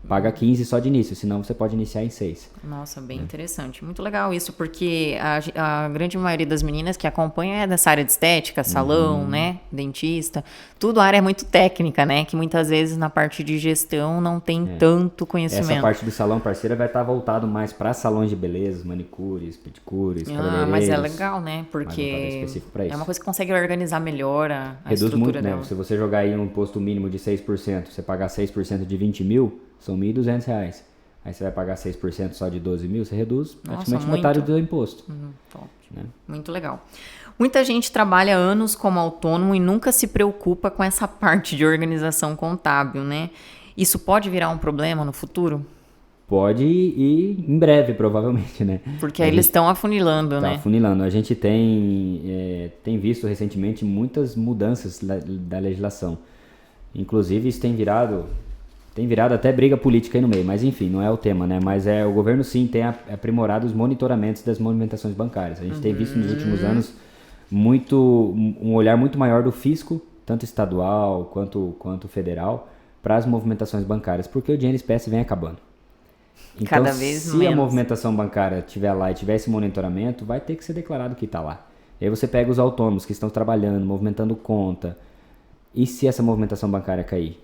Speaker 2: paga 15 só de início, senão você pode iniciar em 6.
Speaker 1: Nossa, bem interessante. Muito legal isso, porque a grande maioria das meninas que acompanham é dessa área de estética, salão, né, dentista, tudo área muito técnica, né, que muitas vezes na parte de gestão não tem tanto conhecimento.
Speaker 2: Essa parte do salão parceira vai estar voltado mais para salões de beleza, manicures, pedicures, cabeleireiros.
Speaker 1: Mas é legal, né, porque é uma coisa que consegue organizar melhor a
Speaker 2: reduz
Speaker 1: estrutura
Speaker 2: muito,
Speaker 1: dela.
Speaker 2: né, se você jogar aí um imposto mínimo de 6%, você pagar 6% de 20 mil, são R$ 1.200. Aí você vai pagar 6% só de 12 mil, você reduz praticamente metade do imposto.
Speaker 1: Top. Né? Muito legal. Muita gente trabalha anos como autônomo e nunca se preocupa com essa parte de organização contábil, né? Isso pode virar um problema no futuro?
Speaker 2: Pode ir em breve, provavelmente, né?
Speaker 1: Porque aí eles estão afunilando, né?
Speaker 2: Afunilando. A gente tem visto recentemente muitas mudanças da legislação. Inclusive, isso tem virado até briga política aí no meio, mas enfim, não é o tema, né? Mas o governo sim tem aprimorado os monitoramentos das movimentações bancárias. A gente tem visto nos últimos anos um olhar muito maior do fisco, tanto estadual quanto federal, para as movimentações bancárias, porque o dinheiro espécie vem acabando. Então,
Speaker 1: cada vez
Speaker 2: se
Speaker 1: menos.
Speaker 2: a movimentação bancária estiver lá e tiver esse monitoramento, vai ter que ser declarado que está lá. E aí você pega os autônomos que estão trabalhando, movimentando conta. E se essa movimentação bancária cair?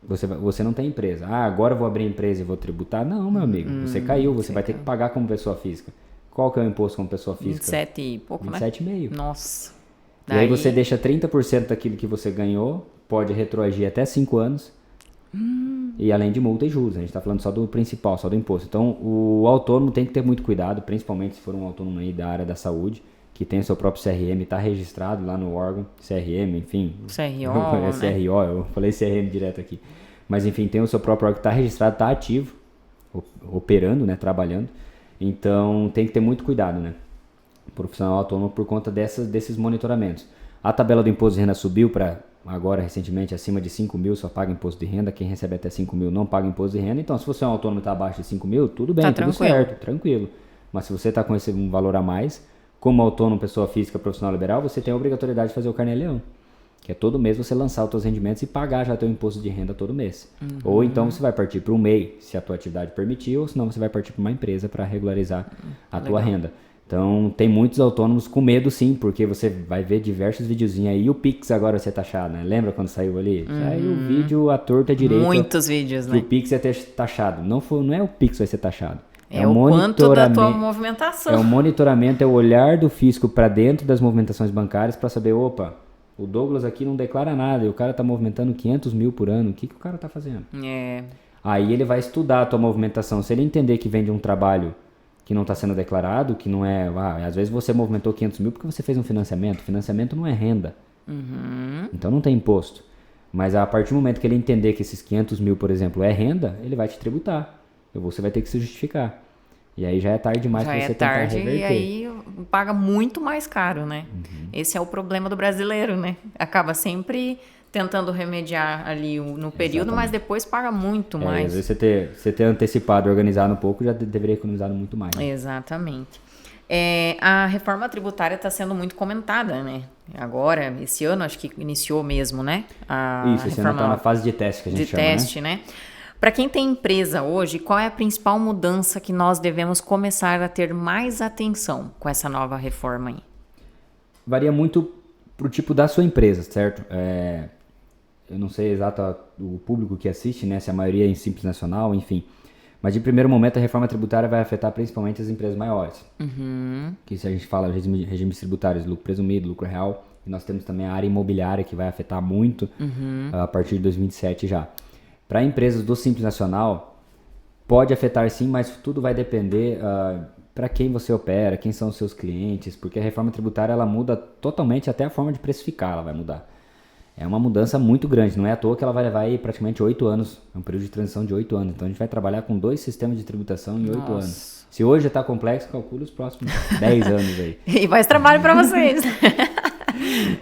Speaker 2: Você não tem empresa. Agora eu vou abrir empresa e vou tributar? Não, meu amigo. Você caiu, você vai ter que pagar como pessoa física. Qual que é o imposto como pessoa física?
Speaker 1: 27 e pouco, 27,5.
Speaker 2: né? 27,5.
Speaker 1: Nossa.
Speaker 2: E aí você deixa 30% daquilo que você ganhou, pode retroagir até 5 anos. E além de multa e juros, a gente está falando só do principal, só do imposto. Então o autônomo tem que ter muito cuidado, principalmente se for um autônomo aí da área da saúde, que tem o seu próprio CRM, está registrado lá no órgão, CRM, enfim.
Speaker 1: CRO,
Speaker 2: né? CRO, eu falei CRM direto aqui. Mas enfim, tem o seu próprio órgão que está registrado, está ativo, operando, né, trabalhando. Então tem que ter muito cuidado, né? Profissional autônomo por conta desses monitoramentos. A tabela do imposto de renda subiu para agora recentemente acima de 5 mil só paga imposto de renda, quem recebe até 5 mil não paga imposto de renda, então se você é um autônomo e está abaixo de 5 mil, tudo bem, tudo certo, tranquilo. Mas se você está com esse valor a mais, como autônomo, pessoa física, profissional liberal, você tem a obrigatoriedade de fazer o Carnê-Leão, que é todo mês você lançar os seus rendimentos e pagar já teu imposto de renda todo mês. Ou então você vai partir para um MEI, se a tua atividade permitir, ou senão você vai partir para uma empresa para regularizar a tua renda. Então, tem muitos autônomos com medo, sim, porque você vai ver diversos videozinhos aí. E o Pix agora vai ser taxado, né? Lembra quando saiu ali? Saiu o vídeo à torta direita.
Speaker 1: Muitos vídeos, né?
Speaker 2: Que o Pix ia ter taxado. Não é o Pix que vai ser taxado.
Speaker 1: É o quanto da tua movimentação.
Speaker 2: É o monitoramento, é o olhar do fisco para dentro das movimentações bancárias para saber, opa, o Douglas aqui não declara nada e o cara tá movimentando 500 mil por ano. O que o cara tá fazendo? Aí ele vai estudar a tua movimentação. Se ele entender que vem de um trabalho que não está sendo declarado, que não é... às vezes você movimentou 500 mil porque você fez um financiamento. Financiamento não é renda. Então não tem imposto. Mas a partir do momento que ele entender que esses 500 mil, por exemplo, é renda, ele vai te tributar. E você vai ter que se justificar. E aí já é tarde demais para você tentar reverter.
Speaker 1: E aí paga muito mais caro, né? Esse é o problema do brasileiro, né? Acaba sempre tentando remediar ali no período, mas depois paga muito mais.
Speaker 2: Às vezes você ter antecipado, organizado um pouco, já deveria economizar muito mais. Né?
Speaker 1: Exatamente. A reforma tributária está sendo muito comentada, né? Agora, esse ano, acho que iniciou mesmo, né?
Speaker 2: Esse ano está na fase de teste que a gente chama,
Speaker 1: de teste, né? Para quem tem empresa hoje, qual é a principal mudança que nós devemos começar a ter mais atenção com essa nova reforma aí? Varia
Speaker 2: muito pro tipo da sua empresa, certo? Eu não sei exato o público que assiste, né? Se a maioria é em Simples Nacional, enfim. Mas de primeiro momento a reforma tributária vai afetar principalmente as empresas maiores. Que se a gente fala regimes tributários, lucro presumido, lucro real, e nós temos também a área imobiliária que vai afetar muito a partir de 2027 já. Para empresas do Simples Nacional, pode afetar sim, mas tudo vai depender para quem você opera, quem são os seus clientes, porque a reforma tributária ela muda totalmente, até a forma de precificar ela vai mudar. É uma mudança muito grande, não é à toa que ela vai levar aí praticamente 8 anos, é um período de transição de 8 anos, então a gente vai trabalhar com 2 sistemas de tributação em 8 anos. Se hoje já está complexo, calcule os próximos 10 anos aí.
Speaker 1: E mais trabalho para vocês.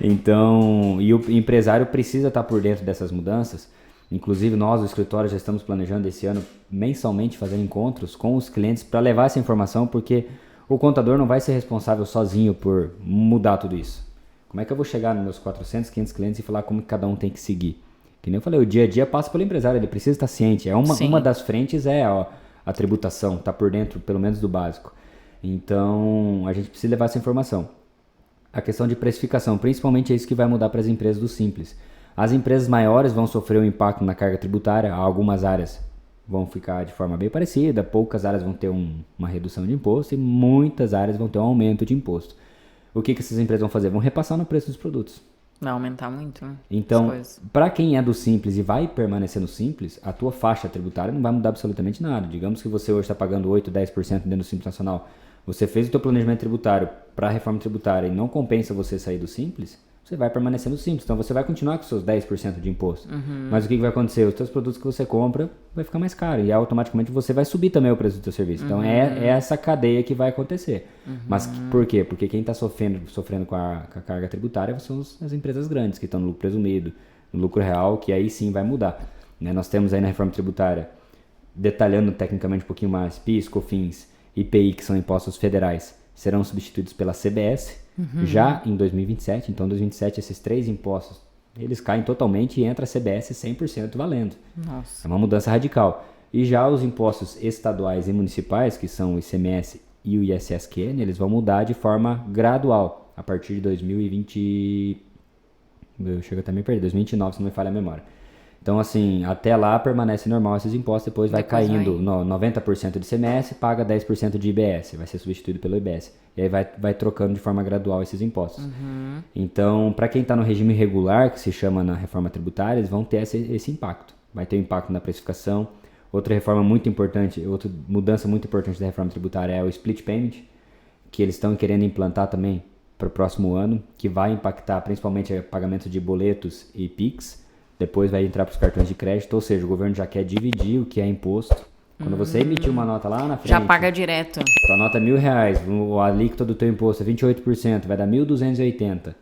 Speaker 2: Então, e o empresário precisa estar por dentro dessas mudanças. Inclusive nós, o escritório, já estamos planejando esse ano mensalmente fazer encontros com os clientes para levar essa informação, porque o contador não vai ser responsável sozinho por mudar tudo isso. Como é que eu vou chegar nos meus 400, 500 clientes e falar como que cada um tem que seguir? Que nem eu falei, o dia a dia passa pelo empresário, ele precisa estar ciente. Uma das frentes é a tributação, tá por dentro pelo menos do básico. Então a gente precisa levar essa informação. A questão de precificação, principalmente é isso que vai mudar para as empresas do Simples. As empresas maiores vão sofrer um impacto na carga tributária, algumas áreas vão ficar de forma bem parecida, poucas áreas vão ter uma redução de imposto e muitas áreas vão ter um aumento de imposto. O que essas empresas vão fazer? Vão repassar no preço dos produtos.
Speaker 1: Vai aumentar muito, né?
Speaker 2: Então, para quem é do Simples e vai permanecer no Simples, a tua faixa tributária não vai mudar absolutamente nada. Digamos que você hoje está pagando 8%, 10% dentro do Simples Nacional. Você fez o teu planejamento tributário para a reforma tributária e não compensa você sair do Simples, você vai permanecer no simples. Então você vai continuar com seus 10% de imposto. Mas o que vai acontecer? Os seus produtos que você compra vai ficar mais caro e automaticamente você vai subir também o preço do seu serviço. Então é essa cadeia que vai acontecer. Mas por quê? Porque quem está sofrendo com a carga tributária são as empresas grandes que estão no lucro presumido, no lucro real, que aí sim vai mudar. Né? Nós temos aí na reforma tributária, detalhando tecnicamente um pouquinho mais, PIS, COFINS, IPI, que são impostos federais, serão substituídos pela CBS já em 2027. Então, em 2027, esses 3 impostos, eles caem totalmente e entra a CBS 100% valendo.
Speaker 1: Nossa.
Speaker 2: É uma mudança radical. E já os impostos estaduais e municipais, que são o ICMS e o ISSQN, eles vão mudar de forma gradual, a partir de 2020... Eu chego até a me perder, 2029, se não me falha a memória. Então, assim, até lá permanece normal esses impostos, depois vai caindo 90% de ICMS, paga 10% de IBS, vai ser substituído pelo IBS. E aí vai trocando de forma gradual esses impostos. Então, para quem está no regime regular, que se chama na reforma tributária, eles vão ter esse impacto. Vai ter um impacto na precificação. Outra reforma muito importante, outra mudança muito importante da reforma tributária é o split payment, que eles estão querendo implantar também para o próximo ano, que vai impactar principalmente o pagamento de boletos e PIX. Depois vai entrar para os cartões de crédito, ou seja, o governo já quer dividir o que é imposto. Quando você emitir uma nota lá na frente...
Speaker 1: Já paga direto.
Speaker 2: Sua nota é R$1.000, a alíquota do teu imposto é 28%, vai dar 1.280.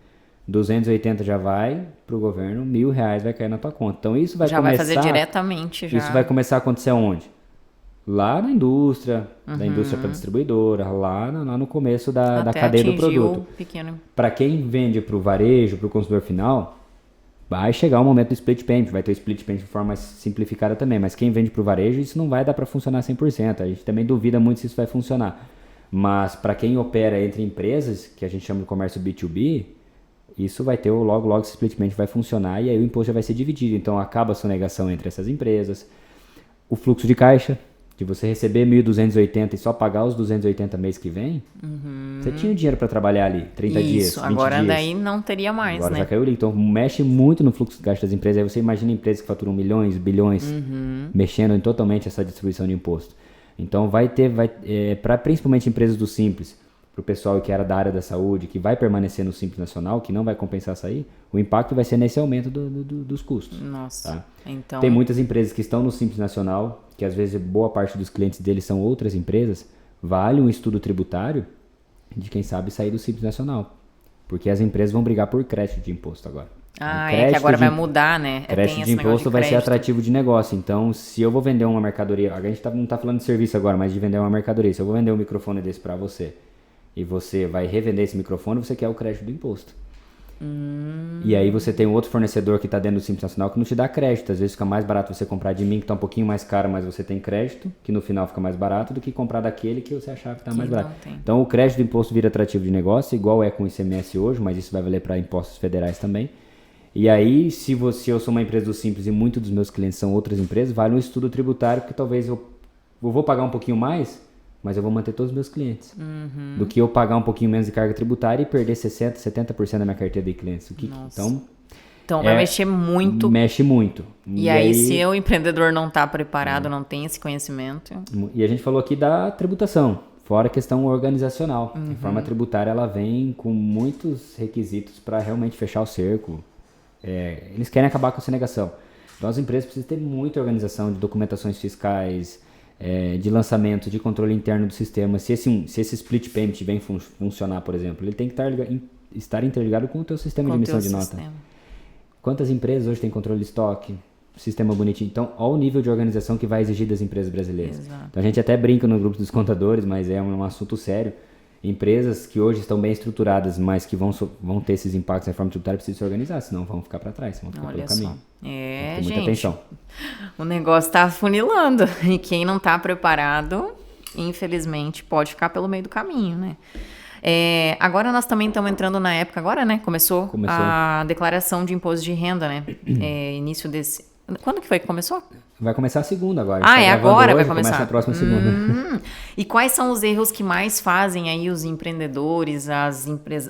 Speaker 2: 280 já vai para o governo, R$1.000 vai cair na tua conta. Então isso vai
Speaker 1: já
Speaker 2: começar...
Speaker 1: vai fazer diretamente. Já.
Speaker 2: Isso vai começar a acontecer onde? Lá na indústria, da indústria para distribuidora, lá no começo da cadeia do produto. Para quem vende para o varejo, para o consumidor final... Vai chegar o momento do split payment, vai ter o split payment de forma mais simplificada também, mas quem vende para o varejo, isso não vai dar para funcionar 100%, a gente também duvida muito se isso vai funcionar. Mas para quem opera entre empresas, que a gente chama de comércio B2B, isso vai ter logo esse split payment vai funcionar e aí o imposto já vai ser dividido, então acaba a sonegação entre essas empresas. O fluxo de caixa, de você receber 1.280 e só pagar os 280 mês que vem, você tinha o dinheiro para trabalhar ali, 30 dias, 20
Speaker 1: agora
Speaker 2: dias.
Speaker 1: Daí não teria mais,
Speaker 2: agora
Speaker 1: né?
Speaker 2: Já caiu ali, então mexe muito no fluxo de caixa das empresas. Aí você imagina empresas que faturam milhões, bilhões, mexendo em totalmente essa distribuição de imposto. Então vai ter, para principalmente empresas do Simples, para o pessoal que era da área da saúde, que vai permanecer no Simples Nacional, que não vai compensar sair, o impacto vai ser nesse aumento dos custos.
Speaker 1: Nossa,
Speaker 2: tá?
Speaker 1: Então...
Speaker 2: Tem muitas empresas que estão no Simples Nacional, que às vezes boa parte dos clientes deles são outras empresas, vale um estudo tributário de quem sabe sair do Simples Nacional. Porque as empresas vão brigar por crédito de imposto agora.
Speaker 1: É que agora vai mudar, né?
Speaker 2: Crédito de imposto vai ser atrativo de negócio. Então, se eu vou vender uma mercadoria, a gente não está falando de serviço agora, mas de vender uma mercadoria. Se eu vou vender um microfone desse para você, e você vai revender esse microfone, você quer o crédito do imposto. E aí você tem um outro fornecedor que está dentro do Simples Nacional que não te dá crédito. Às vezes fica mais barato você comprar de mim, que está um pouquinho mais caro, mas você tem crédito, que no final fica mais barato, do que comprar daquele que você achava que está mais barato. Então o crédito do imposto vira atrativo de negócio, igual é com o ICMS hoje, mas isso vai valer para impostos federais também. E aí, se eu sou uma empresa do Simples e muitos dos meus clientes são outras empresas, vale um estudo tributário, porque talvez eu vou pagar um pouquinho mais, mas eu vou manter todos os meus clientes. Do que eu pagar um pouquinho menos de carga tributária e perder 60%, 70% da minha carteira de clientes.
Speaker 1: Então vai mexer muito.
Speaker 2: Mexe muito.
Speaker 1: E aí, se o empreendedor não está preparado, não tem esse conhecimento...
Speaker 2: E a gente falou aqui da tributação, fora a questão organizacional. A reforma tributária ela vem com muitos requisitos para realmente fechar o cerco. Eles querem acabar com a sonegação. Então as empresas precisam ter muita organização de documentações fiscais, de lançamento, de controle interno do sistema. Se esse split payment vem funcionar, por exemplo, ele tem que estar interligado com o teu sistema de emissão de nota. Quantas empresas hoje têm controle de estoque, sistema bonitinho? Então, olha o nível de organização que vai exigir das empresas brasileiras.
Speaker 1: Exato.
Speaker 2: Então, a gente até brinca no grupo dos contadores, mas é um assunto sério. Empresas que hoje estão bem estruturadas, mas que vão ter esses impactos na reforma tributária, precisam se organizar, senão vão ficar para trás, vão ficar pelo caminho.
Speaker 1: Gente,
Speaker 2: muita atenção.
Speaker 1: O negócio está afunilando e quem não está preparado, infelizmente, pode ficar pelo meio do caminho, né? Agora nós também estamos entrando na época, agora, né? Começou a declaração de imposto de renda, né? Início desse... Quando que foi que começou?
Speaker 2: Vai começar a segunda agora.
Speaker 1: Agora hoje, vai começar.
Speaker 2: Começa a próxima segunda.
Speaker 1: E quais são os erros que mais fazem aí os empreendedores,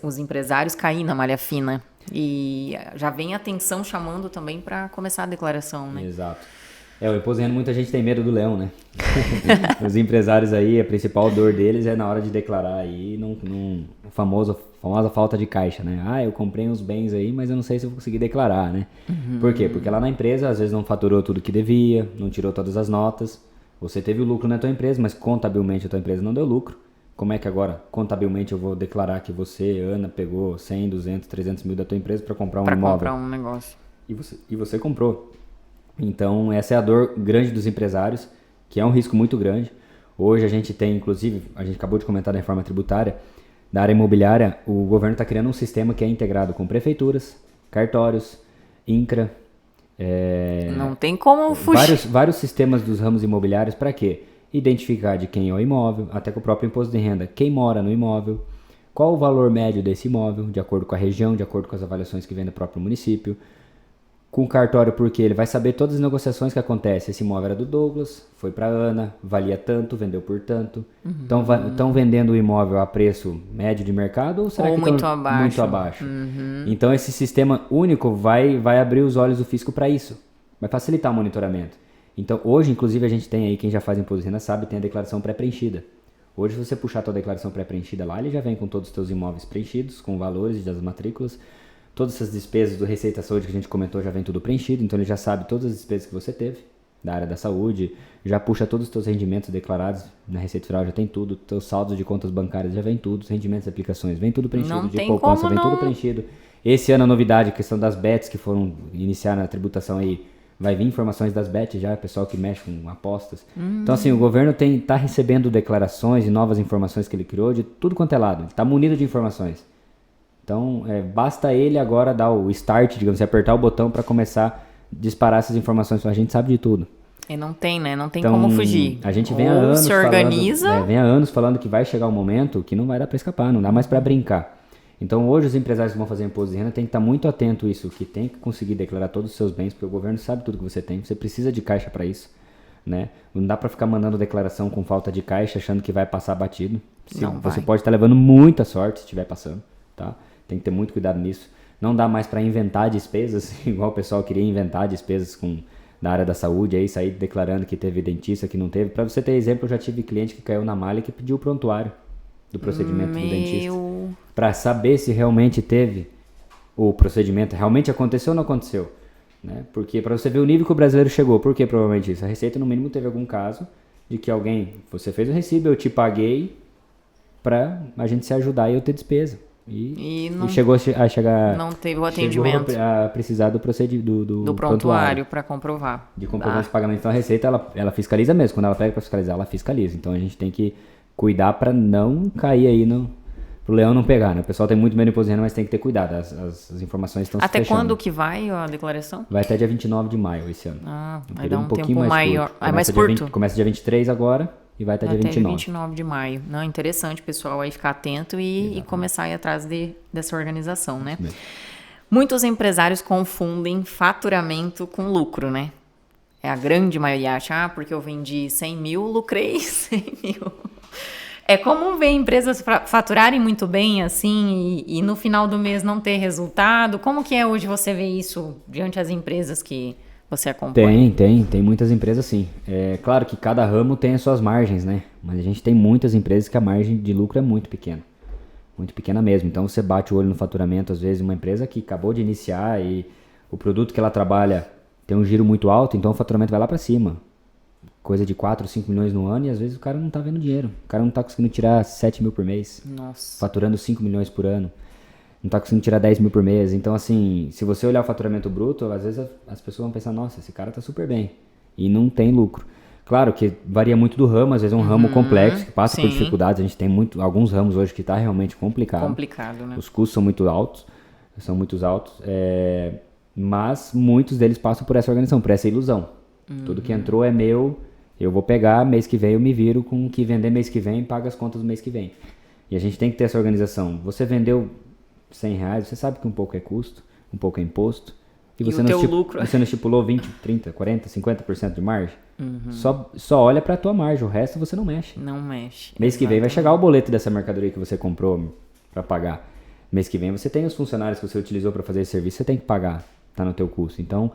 Speaker 1: os empresários cair na malha fina? E já vem atenção chamando também para começar a declaração, né?
Speaker 2: Exato. O imposto de renda, muita gente tem medo do leão, né? Os empresários aí, a principal dor deles é na hora de declarar aí, o famoso famosa falta de caixa, né? Eu comprei uns bens aí, mas eu não sei se eu vou conseguir declarar, né? Por quê? Porque lá na empresa, às vezes não faturou tudo que devia, não tirou todas as notas. Você teve o lucro na tua empresa, mas contabilmente a tua empresa não deu lucro. Como é que agora, contabilmente, eu vou declarar que você, Ana, pegou 100, 200, 300 mil da tua empresa para comprar um imóvel?
Speaker 1: Para comprar um negócio.
Speaker 2: E você comprou. Então, essa é a dor grande dos empresários, que é um risco muito grande. Hoje a gente tem, inclusive, a gente acabou de comentar da reforma tributária, da área imobiliária, o governo está criando um sistema que é integrado com prefeituras, cartórios, INCRA.
Speaker 1: Não tem como fugir.
Speaker 2: Vários sistemas dos ramos imobiliários para quê? Identificar de quem é o imóvel, até com o próprio imposto de renda, quem mora no imóvel, qual o valor médio desse imóvel, de acordo com a região, de acordo com as avaliações que vem do próprio município. Com o cartório, porque ele vai saber todas as negociações que acontecem. Esse imóvel era do Douglas, foi para Ana, valia tanto, vendeu por tanto. Estão vendendo o imóvel a preço médio de mercado ou será que
Speaker 1: muito abaixo?
Speaker 2: Muito abaixo. Então esse sistema único vai abrir os olhos do fisco para isso. Vai facilitar o monitoramento. Então hoje, inclusive, a gente tem aí, quem já faz imposto de renda sabe, tem a declaração pré-preenchida. Hoje, se você puxar a tua declaração pré-preenchida lá, ele já vem com todos os teus imóveis preenchidos, com valores das matrículas. Todas essas despesas do Receita Saúde que a gente comentou já vem tudo preenchido, então ele já sabe todas as despesas que você teve da área da saúde, já puxa todos os teus rendimentos declarados na Receita Federal, já tem tudo, teus saldos de contas bancárias já vem tudo, os rendimentos e aplicações, vem tudo preenchido,
Speaker 1: não
Speaker 2: de poupança vem tudo preenchido. Esse ano a novidade, a questão das bets que foram iniciar na tributação aí, vai vir informações das bets já, pessoal que mexe com apostas. Então assim, o governo tá recebendo declarações e novas informações que ele criou de tudo quanto é lado, ele tá munido de informações. Então, basta ele agora dar o start, digamos assim, apertar o botão para começar a disparar essas informações. A gente sabe de tudo.
Speaker 1: E não tem, né? Não tem então, como fugir.
Speaker 2: A gente vem há anos
Speaker 1: se organiza.
Speaker 2: Falando, vem há anos falando que vai chegar um momento que não vai dar para escapar, não dá mais para brincar. Então, hoje os empresários que vão fazer imposto de renda têm que estar muito atento a isso, que tem que conseguir declarar todos os seus bens, porque o governo sabe tudo que você tem, você precisa de caixa para isso. Né? Não dá para ficar mandando declaração com falta de caixa, achando que vai passar batido. Você pode estar levando muita sorte se estiver passando, tá? Tem que ter muito cuidado nisso. Não dá mais para inventar despesas, igual o pessoal queria inventar despesas da área da saúde, aí sair declarando que teve dentista, que não teve. Para você ter exemplo, eu já tive cliente que caiu na malha e que pediu o prontuário do procedimento do dentista. Para saber se realmente teve o procedimento, realmente aconteceu ou não aconteceu. Né? Porque para você ver o nível que o brasileiro chegou, por que provavelmente isso? A Receita, no mínimo, teve algum caso de que você fez o recibo, eu te paguei para a gente se ajudar e eu ter despesa. E chegou a chegar.
Speaker 1: Não teve o atendimento.
Speaker 2: A precisar do procedimento do
Speaker 1: prontuário para comprovar.
Speaker 2: De comprovante de pagamento. Então a Receita ela fiscaliza mesmo. Quando ela pega para fiscalizar, ela fiscaliza. Então a gente tem que cuidar para não cair aí pro leão não pegar, né? O pessoal tem muito medo de imposto de renda, mas tem que ter cuidado. As informações estão se fechando.
Speaker 1: Até quando que vai a declaração?
Speaker 2: Vai até dia 29 de maio esse ano.
Speaker 1: Vai dar um pouquinho tempo maior. É mais curto?
Speaker 2: Começa dia 23 agora. E vai até dia 29.
Speaker 1: 29 de maio. Não, interessante, pessoal, aí ficar atento e começar a ir atrás dessa organização, né? Muitos empresários confundem faturamento com lucro, né? A grande maioria acha, porque eu vendi 100 mil, lucrei 100 mil. É comum ver empresas faturarem muito bem, assim, e no final do mês não ter resultado. Como que é hoje você ver isso diante das empresas que você acompanha?
Speaker 2: Tem muitas empresas sim. É claro que cada ramo tem as suas margens, né? Mas a gente tem muitas empresas que a margem de lucro é muito pequena. Muito pequena mesmo. Então você bate o olho no faturamento, às vezes uma empresa que acabou de iniciar e o produto que ela trabalha tem um giro muito alto, então o faturamento vai lá para cima. Coisa de 4, 5 milhões no ano e às vezes o cara não tá vendo dinheiro. O cara não tá conseguindo tirar 7 mil por mês.
Speaker 1: Nossa.
Speaker 2: Faturando 5 milhões por ano. Não tá conseguindo tirar 10 mil por mês. Então, assim, se você olhar o faturamento bruto, às vezes as pessoas vão pensar, nossa, esse cara tá super bem. E não tem lucro. Claro que varia muito do ramo, às vezes é um ramo complexo, que passa por dificuldades. A gente tem alguns ramos hoje que tá realmente complicado.
Speaker 1: Complicado, né?
Speaker 2: Os custos são muito altos. Mas muitos deles passam por essa organização, por essa ilusão. Tudo que entrou é meu, eu vou pegar, mês que vem eu me viro com o que vender mês que vem, paga as contas do mês que vem. E a gente tem que ter essa organização. Você vendeu R$100, você sabe que um pouco é custo, um pouco é imposto. E você não estipulou 20, 30, 40, 50% de margem? Só olha para a tua margem, o resto você não mexe.
Speaker 1: Não mexe.
Speaker 2: Mês que vem vai chegar o boleto dessa mercadoria que você comprou para pagar. Mês que vem você tem os funcionários que você utilizou para fazer esse serviço, você tem que pagar, tá no teu custo. Então,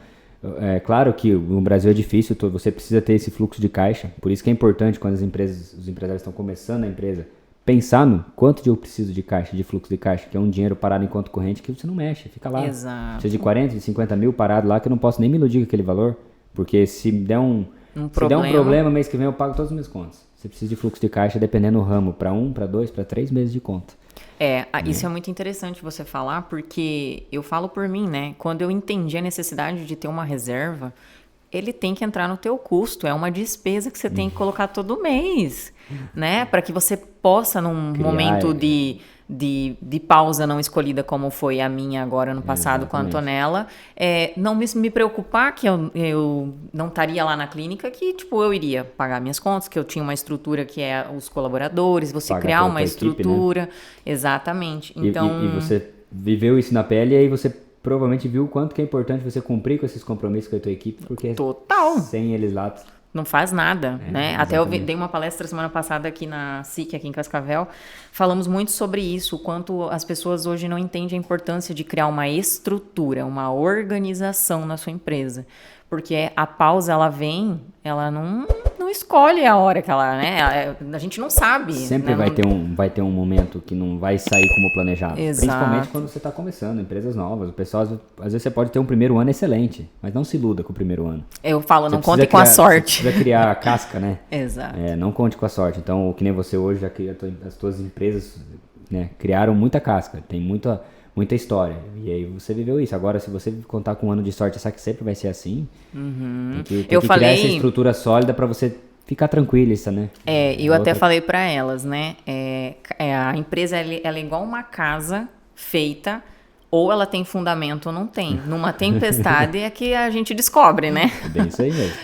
Speaker 2: é claro que no Brasil é difícil, você precisa ter esse fluxo de caixa. Por isso que é importante quando os empresários estão começando a empresa, pensar no quanto eu preciso de caixa, de fluxo de caixa, que é um dinheiro parado em conta corrente que você não mexe, fica lá.
Speaker 1: Exato.
Speaker 2: Precisa de 40, de 50 mil parado lá, que eu não posso nem me iludir com aquele valor, porque se der um problema, mês que vem eu pago todas as minhas contas. Você precisa de fluxo de caixa dependendo do ramo, para 1, para 2, para 3 meses de conta.
Speaker 1: Isso é muito interessante você falar, porque eu falo por mim, né? Quando eu entendi a necessidade de ter uma reserva, ele tem que entrar no teu custo, é uma despesa que você tem que colocar todo mês, né? Para que você possa, num momento de pausa não escolhida, como foi a minha agora no passado com a Antonella, não me preocupar que eu não estaria lá na clínica, que tipo, eu iria pagar minhas contas, que eu tinha uma estrutura que é os colaboradores, você pagar criar uma estrutura, equipe, né? Exatamente. Então,
Speaker 2: e você viveu isso na pele, e aí você provavelmente viu o quanto que é importante você cumprir com esses compromissos com a tua equipe, porque sem eles lá
Speaker 1: não faz nada, né? Até eu dei uma palestra semana passada aqui na SIC, aqui em Cascavel, falamos muito sobre isso, o quanto as pessoas hoje não entendem a importância de criar uma estrutura, uma organização na sua empresa, porque a pausa, ela vem, ela não escolhe a hora que ela, né? A gente não sabe.
Speaker 2: Sempre
Speaker 1: né?
Speaker 2: vai ter um momento que não vai sair como planejado.
Speaker 1: Exato.
Speaker 2: Principalmente quando você está começando, empresas novas. O pessoal, às vezes você pode ter um primeiro ano excelente, mas não se iluda com o primeiro ano.
Speaker 1: Eu falo, não conte com a sorte.
Speaker 2: Você precisa criar a casca, né?
Speaker 1: Exato.
Speaker 2: Não conte com a sorte. Então, que nem você hoje, as tuas empresas, né, criaram muita casca, tem muita história. E aí você viveu isso. Agora, se você contar com um ano de sorte, achar que sempre vai ser assim, tem que criar essa estrutura sólida para você ficar tranquila, isso, né?
Speaker 1: Eu até falei para elas, né? A empresa, ela é igual uma casa feita, ou ela tem fundamento ou não tem. Numa tempestade é que a gente descobre, né?
Speaker 2: É bem isso aí mesmo.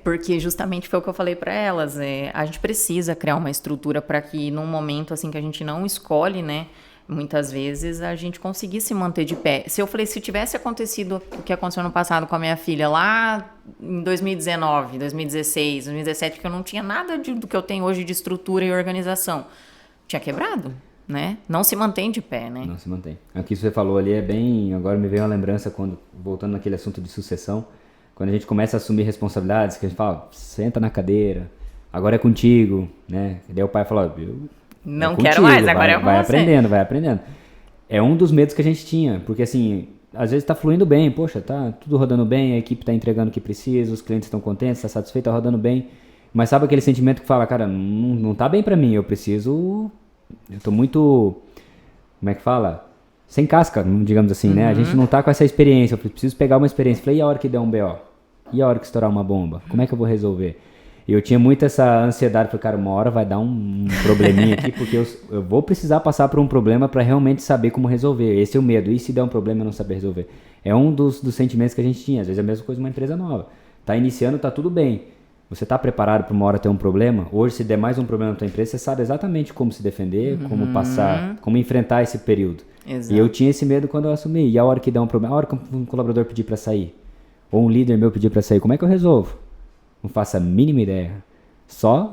Speaker 1: Porque justamente foi o que eu falei para elas. A gente precisa criar uma estrutura para que num momento assim que a gente não escolhe, né? Muitas vezes a gente conseguir se manter de pé. Se tivesse acontecido o que aconteceu no passado com a minha filha lá em 2019, 2016, 2017, que eu não tinha nada do que eu tenho hoje de estrutura e organização, tinha quebrado, né? Não se mantém de pé, né?
Speaker 2: Não se mantém. O que você falou ali agora me veio uma lembrança, voltando naquele assunto de sucessão, quando a gente começa a assumir responsabilidades, que a gente fala, senta na cadeira, agora é contigo, né? E daí o pai fala,
Speaker 1: não quero mais, agora é com você.
Speaker 2: Vai aprendendo. É um dos medos que a gente tinha, porque assim, às vezes tá fluindo bem, poxa, tá tudo rodando bem, a equipe tá entregando o que precisa, os clientes estão contentes, tá satisfeito, tá rodando bem, mas sabe aquele sentimento que fala, cara, não tá bem pra mim, eu tô muito, como é que fala? Sem casca, digamos assim, né? A gente não tá com essa experiência, eu preciso pegar uma experiência. Falei, e a hora que der um BO? E a hora que estourar uma bomba? Como é que eu vou resolver? E eu tinha muito essa ansiedade, falei, cara, uma hora vai dar um probleminha aqui, porque eu vou precisar passar por um problema para realmente saber como resolver. Esse é o medo. E se der um problema eu não saber resolver? É um dos sentimentos que a gente tinha. Às vezes é a mesma coisa uma empresa nova. Tá iniciando, tá tudo bem. Você tá preparado para uma hora ter um problema? Hoje, se der mais um problema na tua empresa, você sabe exatamente como se defender, como passar, como enfrentar esse período.
Speaker 1: Exato.
Speaker 2: E eu tinha esse medo quando eu assumi. E a hora que der um problema, a hora que um colaborador pedir para sair, ou um líder meu pedir para sair, como é que eu resolvo? Não faço a mínima ideia.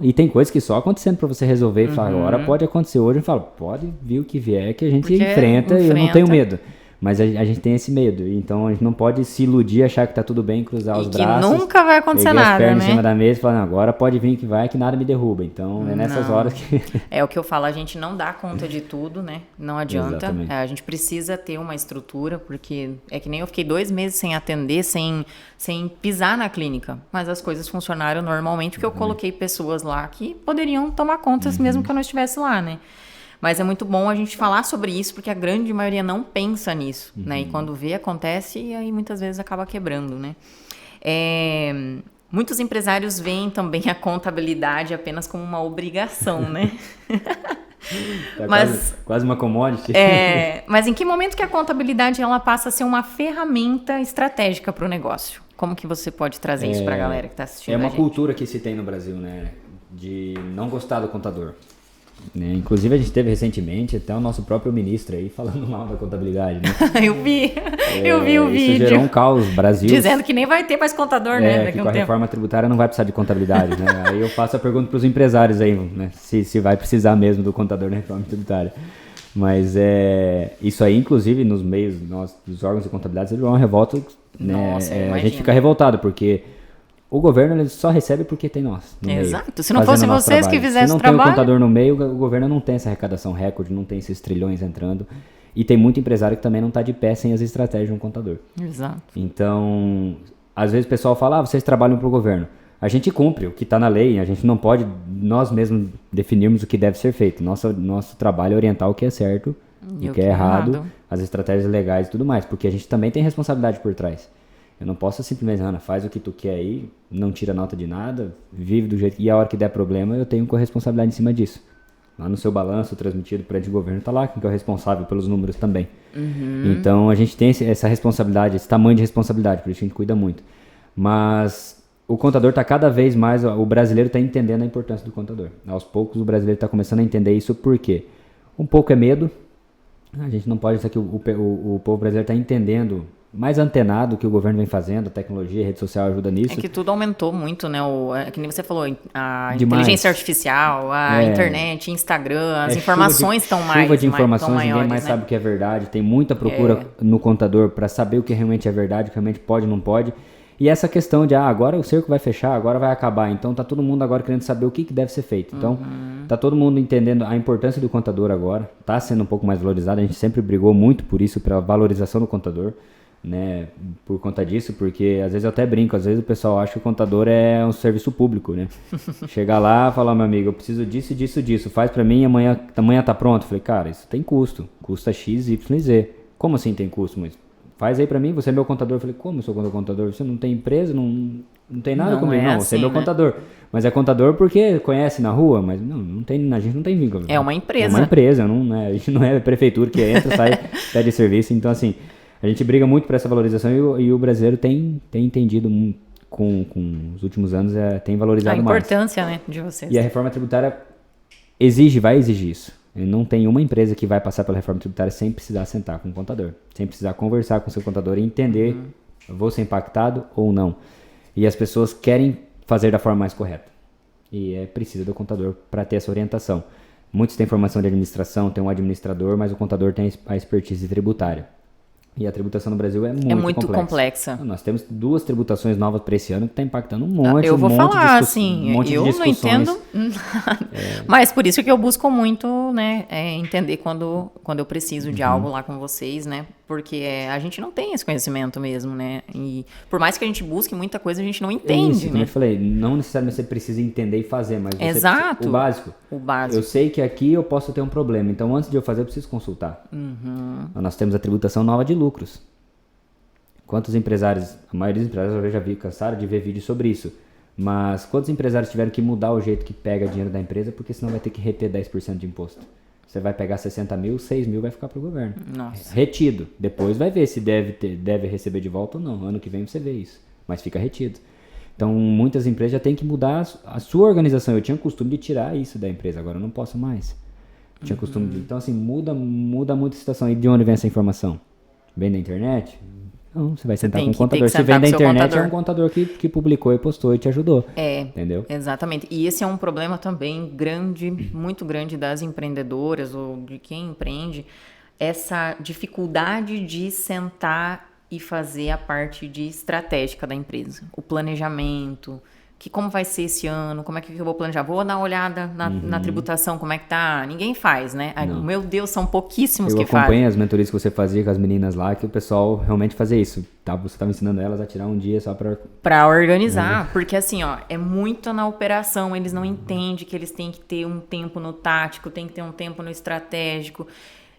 Speaker 2: E tem coisas que só acontecendo pra você resolver e falar, agora pode acontecer hoje. Eu falo, pode vir o que vier que a gente enfrenta e eu não tenho medo. Mas a gente tem esse medo. Então a gente não pode se iludir, achar que tá tudo bem, cruzar os braços.
Speaker 1: Que nunca vai acontecer nada,
Speaker 2: as pernas
Speaker 1: né?
Speaker 2: em cima da mesa e falar, agora pode vir que vai, que nada me derruba. Então é nessas horas que...
Speaker 1: É o que eu falo, a gente não dá conta de tudo, né? Não adianta. A gente precisa ter uma estrutura, porque é que nem eu fiquei 2 meses sem atender, sem pisar na clínica. Mas as coisas funcionaram normalmente, porque eu coloquei pessoas lá que poderiam tomar conta mesmo que eu não estivesse lá, né? Mas é muito bom a gente falar sobre isso, porque a grande maioria não pensa nisso, né? E quando vê, acontece e aí muitas vezes acaba quebrando, né? Muitos empresários veem também a contabilidade apenas como uma obrigação, né?
Speaker 2: Quase uma commodity.
Speaker 1: Mas em que momento que a contabilidade ela passa a ser uma ferramenta estratégica para o negócio? Como que você pode trazer isso para a galera que está assistindo a gente?
Speaker 2: É uma cultura que se tem no Brasil, né? De não gostar do contador. Inclusive a gente teve recentemente até o nosso próprio ministro aí falando mal da contabilidade, né?
Speaker 1: Eu vi o vídeo.
Speaker 2: Isso gerou um caos, Brasil.
Speaker 1: Dizendo que nem vai ter mais contador, né?
Speaker 2: Que com a reforma tributária não vai precisar de contabilidade, né? Aí eu faço a pergunta para os empresários aí, né? Se vai precisar mesmo do contador na reforma tributária. Mas isso aí, inclusive, nos meios dos órgãos de contabilidade, gerou uma revolta, né?
Speaker 1: Nossa,
Speaker 2: a gente fica revoltado, porque O governo ele só recebe porque tem nós no
Speaker 1: Exato.
Speaker 2: meio,
Speaker 1: Se não fosse vocês
Speaker 2: trabalho.
Speaker 1: que fizessem
Speaker 2: Se não
Speaker 1: trabalho...
Speaker 2: tem o contador no meio, o governo não tem essa arrecadação recorde, não tem esses trilhões entrando. E tem muito empresário que também não está de pé sem as estratégias de um contador.
Speaker 1: Exato.
Speaker 2: Então, às vezes o pessoal fala, vocês trabalham para o governo. A gente cumpre o que está na lei, a gente não pode nós mesmos definirmos o que deve ser feito. Nosso trabalho é orientar o que é certo e o que é errado, as estratégias legais e tudo mais, porque a gente também tem responsabilidade por trás. Eu não posso simplesmente, Ana, faz o que tu quer aí, não tira nota de nada, vive do jeito que... E a hora que der problema, eu tenho corresponsabilidade em cima disso. Lá no seu balanço transmitido perante o governo, tá lá quem que é o responsável pelos números também. Então, a gente tem essa responsabilidade, esse tamanho de responsabilidade, por isso a gente cuida muito. Mas o contador está cada vez mais... O brasileiro está entendendo a importância do contador. Aos poucos, o brasileiro está começando a entender isso, por quê? Um pouco é medo. A gente não pode... Isso aqui, o povo brasileiro está entendendo... mais antenado que o governo vem fazendo, a tecnologia, a rede social ajuda nisso.
Speaker 1: É que tudo aumentou muito, né? Que nem você falou, a inteligência artificial, a internet, Instagram, as informações estão mais
Speaker 2: chuva de informações,
Speaker 1: maiores,
Speaker 2: ninguém mais sabe o que é verdade. Tem muita procura no contador para saber o que realmente é verdade, o que realmente pode ou não pode. E essa questão de, agora o cerco vai fechar, agora vai acabar. Então tá todo mundo agora querendo saber o que deve ser feito. Então tá todo mundo entendendo a importância do contador agora. Tá sendo um pouco mais valorizado. A gente sempre brigou muito por isso, pela valorização do contador. Né, por conta disso, porque às vezes eu até brinco, às vezes o pessoal acha que o contador é um serviço público, né? Chega lá e fala, meu amigo, eu preciso disso, disso, disso, faz pra mim, amanhã tá pronto. Eu falei, cara, isso tem custo, custa X, Y, Z. Como assim tem custo? Mas faz aí pra mim, você é meu contador. Eu falei, como eu sou contador? Você não tem empresa, não tem nada comigo, não, você é meu contador. Mas é contador porque conhece na rua, mas não tem, a gente não tem vínculo.
Speaker 1: É uma empresa.
Speaker 2: É uma empresa, a gente não é a prefeitura que entra, sai, pede serviço, então assim... A gente briga muito por essa valorização e o brasileiro tem entendido com os últimos anos, tem valorizado mais.
Speaker 1: A importância, né, de vocês.
Speaker 2: E a reforma tributária vai exigir isso. Não tem uma empresa que vai passar pela reforma tributária sem precisar sentar com o contador, sem precisar conversar com o seu contador e entender, vou ser impactado ou não. E as pessoas querem fazer da forma mais correta. E é preciso do contador para ter essa orientação. Muitos têm formação de administração, tem um administrador, mas o contador tem a expertise tributária. E a tributação no Brasil é muito
Speaker 1: complexa.
Speaker 2: Nós temos 2 tributações novas para esse ano que está impactando um monte,
Speaker 1: eu vou falar,
Speaker 2: assim,
Speaker 1: eu não entendo nada. Mas por isso que eu busco muito, né, entender quando eu preciso de algo lá com vocês, né, porque a gente não tem esse conhecimento mesmo, né, e por mais que a gente busque muita coisa, a gente não entende,
Speaker 2: isso,
Speaker 1: né.
Speaker 2: Como eu falei, não necessariamente você precisa entender e fazer, mas
Speaker 1: Exato.
Speaker 2: O básico. Eu sei que aqui eu posso ter um problema, então antes de eu fazer eu preciso consultar. Nós temos a tributação nova de lucros. Quantos empresários, a maioria dos empresários eu já vi, cansaram de ver vídeos sobre isso, mas quantos empresários tiveram que mudar o jeito que pega dinheiro da empresa, porque senão vai ter que reter 10% de imposto. Você vai pegar 60 mil, 6 mil vai ficar pro governo.
Speaker 1: Nossa.
Speaker 2: Retido. Depois vai ver se deve receber de volta ou não. Ano que vem você vê isso. Mas fica retido. Então, muitas empresas já têm que mudar a sua organização. Eu tinha o costume de tirar isso da empresa, agora eu não posso mais. Eu tinha costume de... Então, assim, muda muito a situação. E de onde vem essa informação? Vem da internet? Não, você vai sentar com um contador. Se vem da internet, é um contador que publicou e postou e te ajudou. Entendeu?
Speaker 1: Exatamente. E esse é um problema também grande, muito grande das empreendedoras ou de quem empreende, essa dificuldade de sentar e fazer a parte de estratégica da empresa. O planejamento, como vai ser esse ano, como é que eu vou planejar? Vou dar uma olhada na tributação, como é que tá? Ninguém faz, né? Meu Deus, são pouquíssimos que fazem. Eu acompanhei
Speaker 2: as mentorias que você fazia com as meninas lá, que o pessoal realmente fazia isso. Você estava ensinando elas a tirar um dia só
Speaker 1: para organizar, porque assim, é muito na operação, eles não entendem que eles têm que ter um tempo no tático, tem que ter um tempo no estratégico.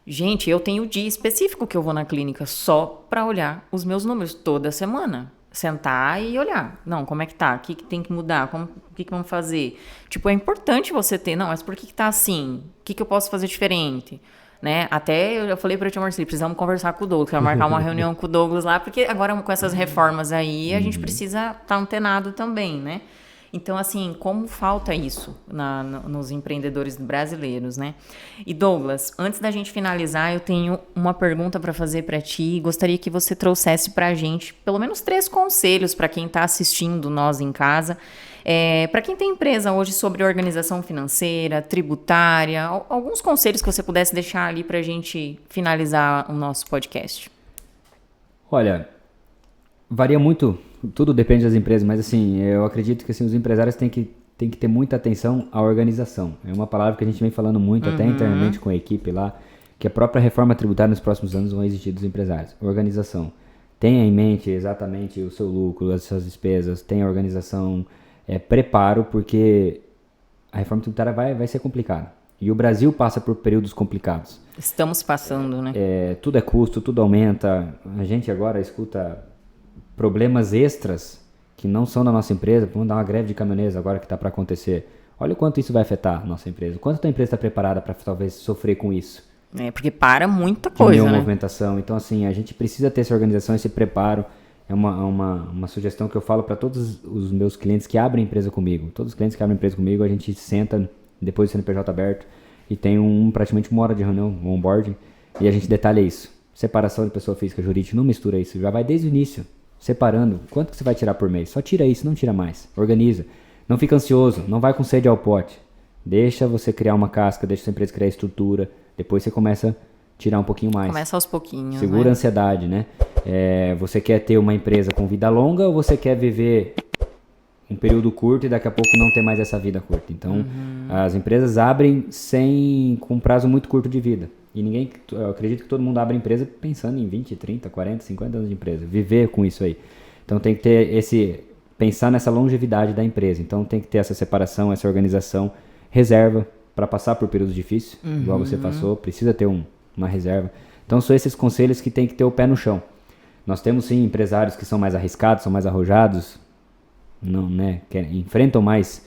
Speaker 1: Gente, eu tenho dia específico que eu vou na clínica só para olhar os meus números toda semana. Sentar e olhar. Não, como é que tá? O que tem que mudar? O que vamos fazer? Tipo, é importante você ter... Não, mas por que tá assim? O que eu posso fazer diferente? Né? Até eu falei para o tio Marcelo, precisamos conversar com o Douglas, quero marcar uma reunião com o Douglas lá, porque agora com essas reformas aí, a gente precisa estar antenado também, né? Então, assim, como falta isso nos empreendedores brasileiros, né? E Douglas, antes da gente finalizar, eu tenho uma pergunta para fazer para ti. Gostaria que você trouxesse para a gente pelo menos 3 conselhos para quem está assistindo nós em casa. Para quem tem empresa hoje sobre organização financeira, tributária, alguns conselhos que você pudesse deixar ali para a gente finalizar o nosso podcast.
Speaker 2: Olha, varia muito tudo depende das empresas, mas assim, eu acredito que assim, os empresários têm que ter muita atenção à organização. É uma palavra que a gente vem falando muito, até internamente com a equipe lá, que a própria reforma tributária nos próximos anos vai exigir dos empresários. Organização. Tenha em mente exatamente o seu lucro, as suas despesas, tenha organização, preparo, porque a reforma tributária vai ser complicada. E o Brasil passa por períodos complicados.
Speaker 1: Estamos passando, né?
Speaker 2: Tudo é custo, tudo aumenta. A gente agora escuta problemas extras que não são da nossa empresa. Vamos dar uma greve de caminhoneiros agora que está para acontecer. Olha o quanto isso vai afetar a nossa empresa. Quanto a tua empresa está preparada para talvez sofrer com isso?
Speaker 1: Porque para muita coisa, né?
Speaker 2: Movimentação. Então, assim, a gente precisa ter essa organização, esse preparo. É uma sugestão que eu falo para todos os meus clientes que abrem empresa comigo. Todos os clientes que abrem empresa comigo, a gente senta depois do CNPJ aberto e tem praticamente 1 hora de reunião, um onboarding, e a gente detalha isso. Separação de pessoa física, jurídica, não mistura isso. Já vai desde o início, separando. Quanto que você vai tirar por mês? Só tira isso, não tira mais. Organiza. Não fica ansioso, não vai com sede ao pote. Deixa você criar uma casca, deixa a sua empresa criar estrutura, depois você começa a tirar um pouquinho mais.
Speaker 1: Começa aos pouquinhos,
Speaker 2: Segura a ansiedade, né? Você quer ter uma empresa com vida longa ou você quer viver um período curto e daqui a pouco não ter mais essa vida curta? Então, as empresas abrem com prazo muito curto de vida. E eu acredito que todo mundo abre empresa pensando em 20, 30, 40, 50 anos de empresa. Viver com isso aí. Então, tem que ter pensar nessa longevidade da empresa. Então, tem que ter essa separação, essa organização, reserva para passar por períodos difíceis, igual você passou, precisa ter uma reserva. Então, são esses conselhos que tem que ter o pé no chão. Nós temos, sim, empresários que são mais arriscados, são mais arrojados, não, né, que enfrentam mais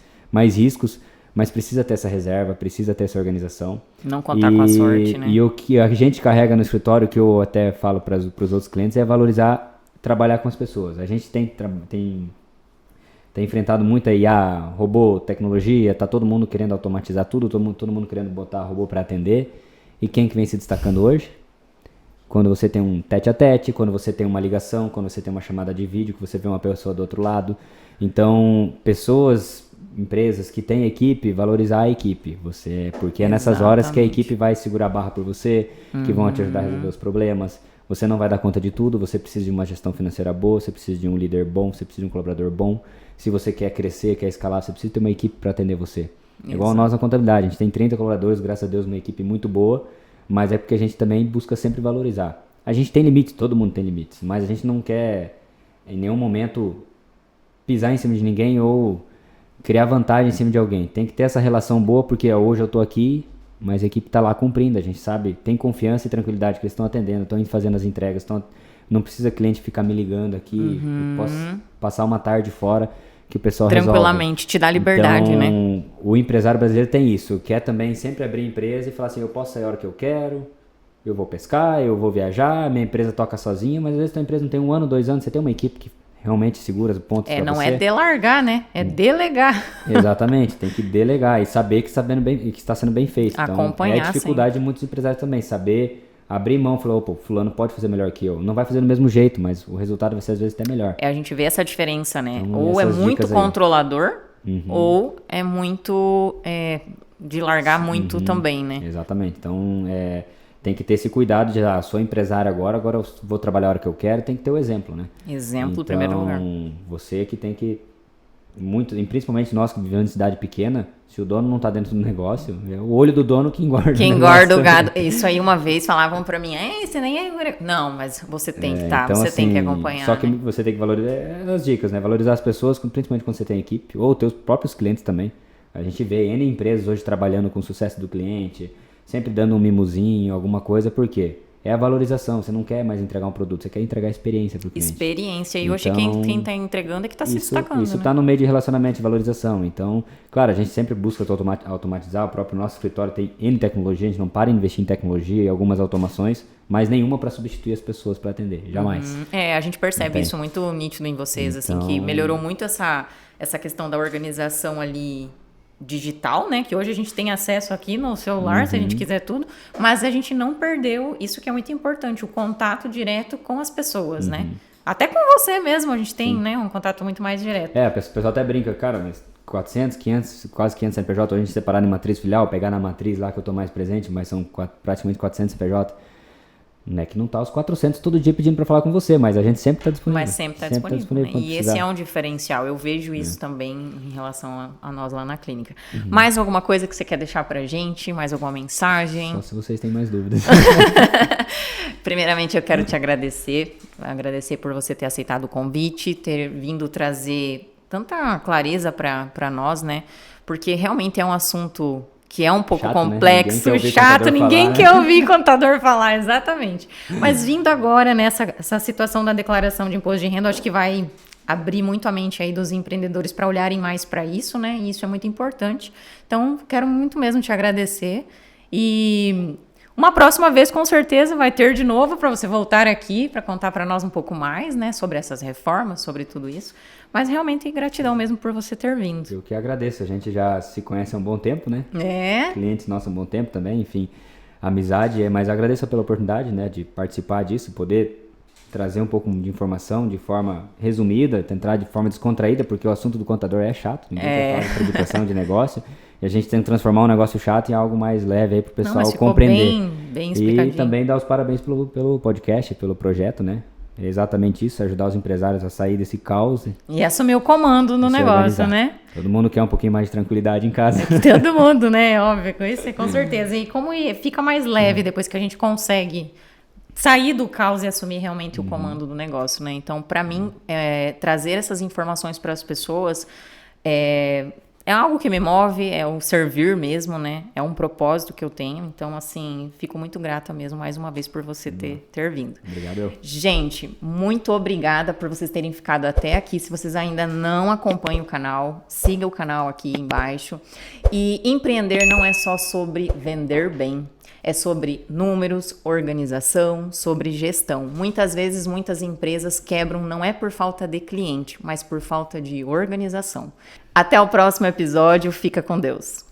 Speaker 2: riscos, mas precisa ter essa reserva, precisa ter essa organização.
Speaker 1: Não contar com a sorte, né?
Speaker 2: E o que a gente carrega no escritório, que eu até falo para os outros clientes, é valorizar, trabalhar com as pessoas. A gente tem enfrentado muita IA, robô, tecnologia, tá todo mundo querendo automatizar tudo, todo mundo querendo botar robô para atender. E quem que vem se destacando hoje? Quando você tem um tete-a-tete, quando você tem uma ligação, quando você tem uma chamada de vídeo, que você vê uma pessoa do outro lado. Então, empresas que têm equipe, valorizar a equipe. Porque é nessas horas que a equipe vai segurar a barra por você, que vão te ajudar a resolver os problemas. Você não vai dar conta de tudo, você precisa de uma gestão financeira boa, você precisa de um líder bom, você precisa de um colaborador bom. Se você quer crescer, quer escalar, você precisa ter uma equipe para atender você. É igual nós na contabilidade, a gente tem 30 colaboradores, graças a Deus, uma equipe muito boa, mas é porque a gente também busca sempre valorizar. A gente tem limites, todo mundo tem limites, mas a gente não quer em nenhum momento pisar em cima de ninguém ou criar vantagem em cima de alguém. Tem que ter essa relação boa, porque hoje eu estou aqui, mas a equipe está lá cumprindo, a gente sabe, tem confiança e tranquilidade que eles estão atendendo, estão indo fazendo as entregas, não precisa cliente ficar me ligando aqui, eu posso passar uma tarde fora que o pessoal
Speaker 1: tranquilamente, te dá liberdade,
Speaker 2: então,
Speaker 1: né?
Speaker 2: O empresário brasileiro tem isso, quer também sempre abrir empresa e falar assim, eu posso sair a hora que eu quero, eu vou pescar, eu vou viajar, minha empresa toca sozinha, mas às vezes a tua empresa não tem 1 ano, 2 anos, você tem uma equipe que realmente segura os pontos pra
Speaker 1: não
Speaker 2: você.
Speaker 1: É delargar, né? É delegar.
Speaker 2: Exatamente, tem que delegar e saber que está sendo bem feito.
Speaker 1: Acompanhar,
Speaker 2: então, é a dificuldade de muitos empresários também, saber abrir mão e falar, opa, fulano pode fazer melhor que eu. Não vai fazer do mesmo jeito, mas o resultado vai ser às vezes até melhor.
Speaker 1: A gente vê essa diferença, né?
Speaker 2: Então,
Speaker 1: ou é muito controlador, ou é muito de largar muito também, né?
Speaker 2: Exatamente. Então, tem que ter esse cuidado de, sou empresário agora eu vou trabalhar a hora que eu quero, tem que ter o exemplo, né?
Speaker 1: Exemplo em primeiro lugar.
Speaker 2: Você que tem que, principalmente nós que vivemos em cidade pequena, se o dono não tá dentro do negócio, é o olho do dono que engorda.
Speaker 1: Que engorda o gado. Isso aí uma vez falavam pra mim, você nem é... Não, mas você tem que estar, então, você tem que acompanhar.
Speaker 2: Só que
Speaker 1: né?
Speaker 2: Você tem que valorizar as dicas, né? Valorizar as pessoas, principalmente quando você tem equipe, ou teus próprios clientes também. A gente vê N empresas hoje trabalhando com o sucesso do cliente, sempre dando um mimozinho, alguma coisa, por quê? É a valorização, você não quer mais entregar um produto, você quer entregar experiência para o cliente.
Speaker 1: Experiência, e hoje quem está entregando é que está se destacando.
Speaker 2: Isso está no meio de relacionamento e valorização. Então, claro, a gente sempre busca automatizar, o próprio nosso escritório tem N tecnologia, a gente não para de investir em tecnologia e algumas automações, mas nenhuma para substituir as pessoas para atender, jamais.
Speaker 1: A gente percebe isso muito nítido em vocês, assim, que melhorou muito essa questão da organização ali digital, né, que hoje a gente tem acesso aqui no celular, se a gente quiser tudo, mas a gente não perdeu isso que é muito importante, o contato direto com as pessoas, né, até com você mesmo a gente tem, né, um contato muito mais direto.
Speaker 2: O pessoal até brinca, cara, mas 400, 500, quase 500 CNPJ, hoje a gente separar em matriz filial, pegar na matriz lá que eu tô mais presente, mas são praticamente 400 CNPJ, Não é que não tá os 400 todo dia pedindo para falar com você, mas a gente sempre tá disponível.
Speaker 1: Mas sempre tá disponível, né?
Speaker 2: quando
Speaker 1: E
Speaker 2: precisar.
Speaker 1: esse é um diferencial. Eu vejo isso também em relação a nós lá na clínica. Mais alguma coisa que você quer deixar pra gente? Mais alguma mensagem?
Speaker 2: Só se vocês têm mais dúvidas.
Speaker 1: Primeiramente, eu quero te agradecer por você ter aceitado o convite, ter vindo trazer tanta clareza para nós, né? Porque realmente é um assunto que é um pouco
Speaker 2: Chato,
Speaker 1: complexo,
Speaker 2: né?
Speaker 1: Ninguém quer
Speaker 2: falar, né?
Speaker 1: ouvir contador falar, exatamente. Mas vindo agora nessa situação da declaração de imposto de renda, acho que vai abrir muito a mente aí dos empreendedores para olharem mais para isso, né? E isso é muito importante. Então, quero muito mesmo te agradecer e uma próxima vez, com certeza, vai ter de novo para você voltar aqui para contar para nós um pouco mais, né, sobre essas reformas, sobre tudo isso. Mas realmente gratidão mesmo por você ter vindo.
Speaker 2: Eu que agradeço. A gente já se conhece há um bom tempo, né?
Speaker 1: É.
Speaker 2: Clientes nossos há um bom tempo também, enfim, amizade. Mas agradeço pela oportunidade, né, de participar disso, poder trazer um pouco de informação de forma resumida, tentar de forma descontraída, porque o assunto do contador é chato. Ninguém quer falar de tributação de negócio. E a gente tem que transformar um negócio chato em algo mais leve aí pro pessoal compreender.
Speaker 1: Bem explicadinho.
Speaker 2: E também dar os parabéns pelo podcast, pelo projeto, né? É exatamente isso, ajudar os empresários a sair desse caos.
Speaker 1: E assumir o comando no negócio,
Speaker 2: organizar.
Speaker 1: né?
Speaker 2: Todo mundo quer um pouquinho mais de tranquilidade em casa.
Speaker 1: Todo mundo, né? Óbvio, com certeza. E como fica mais leve depois que a gente consegue sair do caos e assumir realmente o comando do negócio, né? Então, para mim, trazer essas informações para as pessoas é algo que me move, é o servir mesmo, né? É um propósito que eu tenho. Então, assim, fico muito grata mesmo, mais uma vez, por você ter vindo.
Speaker 2: Obrigado.
Speaker 1: Gente, muito obrigada por vocês terem ficado até aqui. Se vocês ainda não acompanham o canal, siga o canal aqui embaixo. E empreender não é só sobre vender bem. É sobre números, organização, sobre gestão. Muitas vezes, muitas empresas quebram não é por falta de cliente, mas por falta de organização. Até o próximo episódio. Fica com Deus.